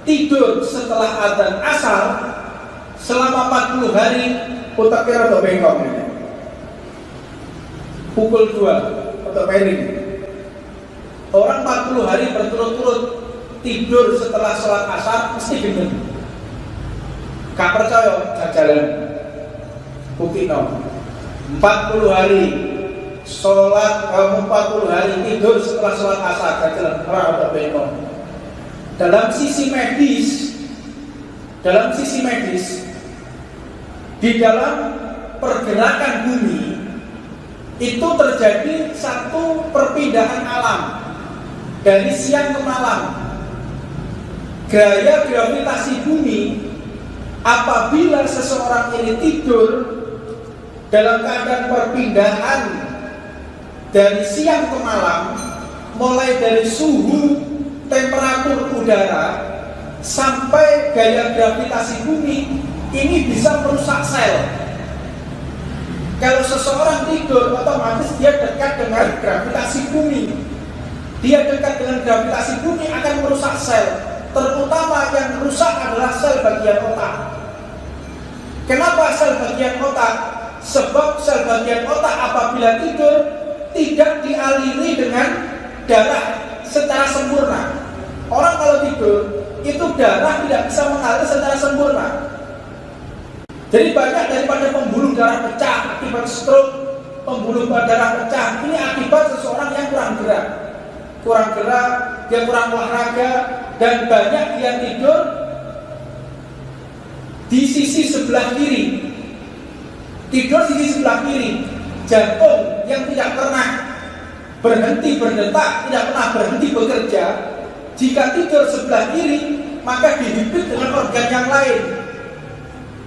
tidur setelah adzan asar selama 40 hari, otak kira atau bengkok ini, pukul 2 atau miring. Orang 40 hari berturut-turut tidur setelah sholat asar mesti bener. Gak percaya, jajalan bukti no. 40 hari sholat, 40 hari tidur setelah sholat asar, jajalan orang atau bengkok. Dalam sisi medis, di dalam pergerakan bumi itu terjadi satu perpindahan alam dari siang ke malam. Gaya gravitasi bumi, apabila seseorang ini tidur dalam keadaan perpindahan dari siang ke malam, mulai dari suhu, temperatur udara sampai gaya gravitasi bumi, ini bisa merusak sel. Kalau seseorang tidur, otomatis dia dekat dengan gravitasi bumi. Dia dekat dengan gravitasi bumi akan merusak sel. Terutama yang rusak adalah sel bagian otak. Kenapa sel bagian otak? Sebab sel bagian otak apabila tidur tidak dialiri dengan darah secara sempurna. Orang kalau tidur itu darah tidak bisa mengalir secara sempurna. Jadi banyak daripada pembuluh darah pecah akibat stroke, pembuluh darah pecah ini akibat seseorang yang kurang gerak, dia kurang olahraga, dan banyak yang tidur di sisi sebelah kiri. Tidur sisi sebelah kiri, jantung yang tidak pernah berhenti berdetak, tidak pernah berhenti bekerja. Jika tidur sebelah kiri, maka dihimpit dengan organ yang lain.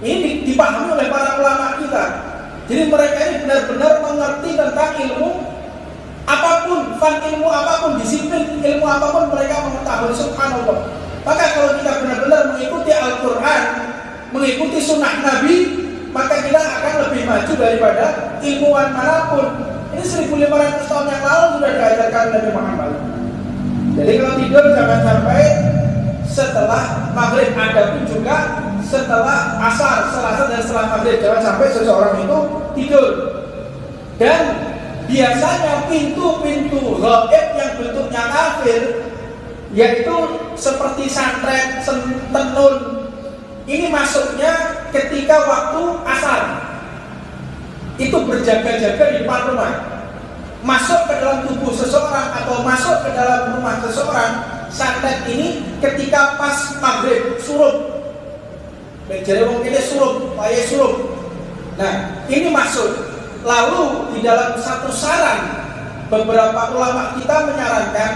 Ini dipahami oleh para ulama kita. Jadi mereka ini benar-benar mengerti tentang ilmu apapun, ilmu apapun, disiplin ilmu apapun mereka mengetahui, subhanallah. Maka kalau kita benar-benar mengikuti Al-Quran, mengikuti sunnah Nabi, maka kita akan lebih maju daripada ilmuwan manapun. Ini 1500 tahun yang lalu sudah diajarkan Nabi Muhammad. Jadi kalau tidur jangan sampai setelah maghrib, ada pun juga setelah asar, setelah asar dan setelah maghrib, jangan sampai seseorang itu tidur. Dan biasanya pintu-pintu gaib yang bentuknya kafir, yaitu seperti santret, tenun, ini masuknya ketika waktu asar. Itu berjaga-jaga di depan rumah, masuk ke dalam tubuh seseorang atau masuk ke dalam rumah seseorang. Santet ini ketika pas maghrib surup, jadi mungkin surup, payah surup. Nah ini masuk. Lalu di dalam satu saran, beberapa ulama kita menyarankan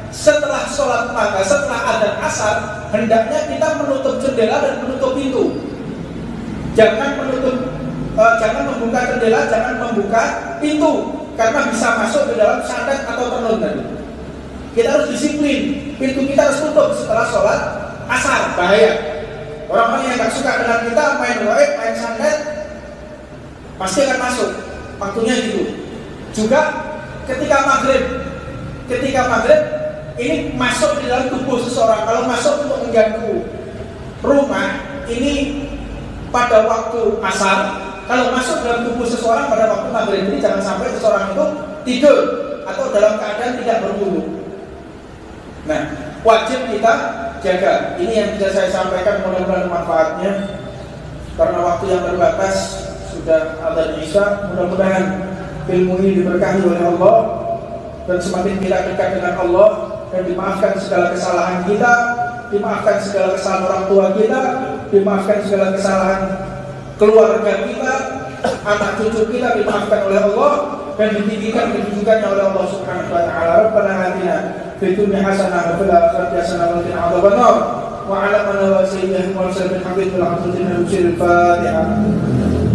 setelah sholat maghrib, setelah adzan asar, hendaknya kita menutup jendela dan menutup pintu. Jangan membuka jendela, jangan membuka pintu, karena bisa masuk ke dalam santet atau tenun tadi. Kita harus disiplin, pintu kita harus tutup setelah sholat asar, bahaya. Orang-orang yang gak suka dengan kita main gaib, main santet, pasti akan masuk. Waktunya gitu. Juga ketika maghrib ini masuk di dalam tubuh seseorang. Kalau masuk untuk mengganggu rumah, ini pada waktu asar. Kalau masuk dalam tubuh seseorang pada waktu maghrib, ini jangan sampai seseorang itu tidur atau dalam keadaan tidak berwudu. Nah, wajib kita jaga. Ini yang bisa saya sampaikan, mudah-mudahan manfaatnya. Karena waktu yang terbatas, sudah adzan Isya, mudah-mudahan ilmu ini diberkahi oleh Allah dan semakin kita dekat dengan Allah, dan dimaafkan segala kesalahan kita, dimaafkan segala kesalahan orang tua kita, dimaafkan segala kesalahan keluarga kita, anak cucu kita dimaafkan oleh Allah dan ditinggikan kedudukannya oleh Allah Subhanahu wa taala. Rabbana atina fid dunya hasanah wa fil akhirati hasanah wa qina adzabannar. Wa 'ala man wa sayyidina Muhammad sallallahu alaihi wa sallam. Al-Fatihah.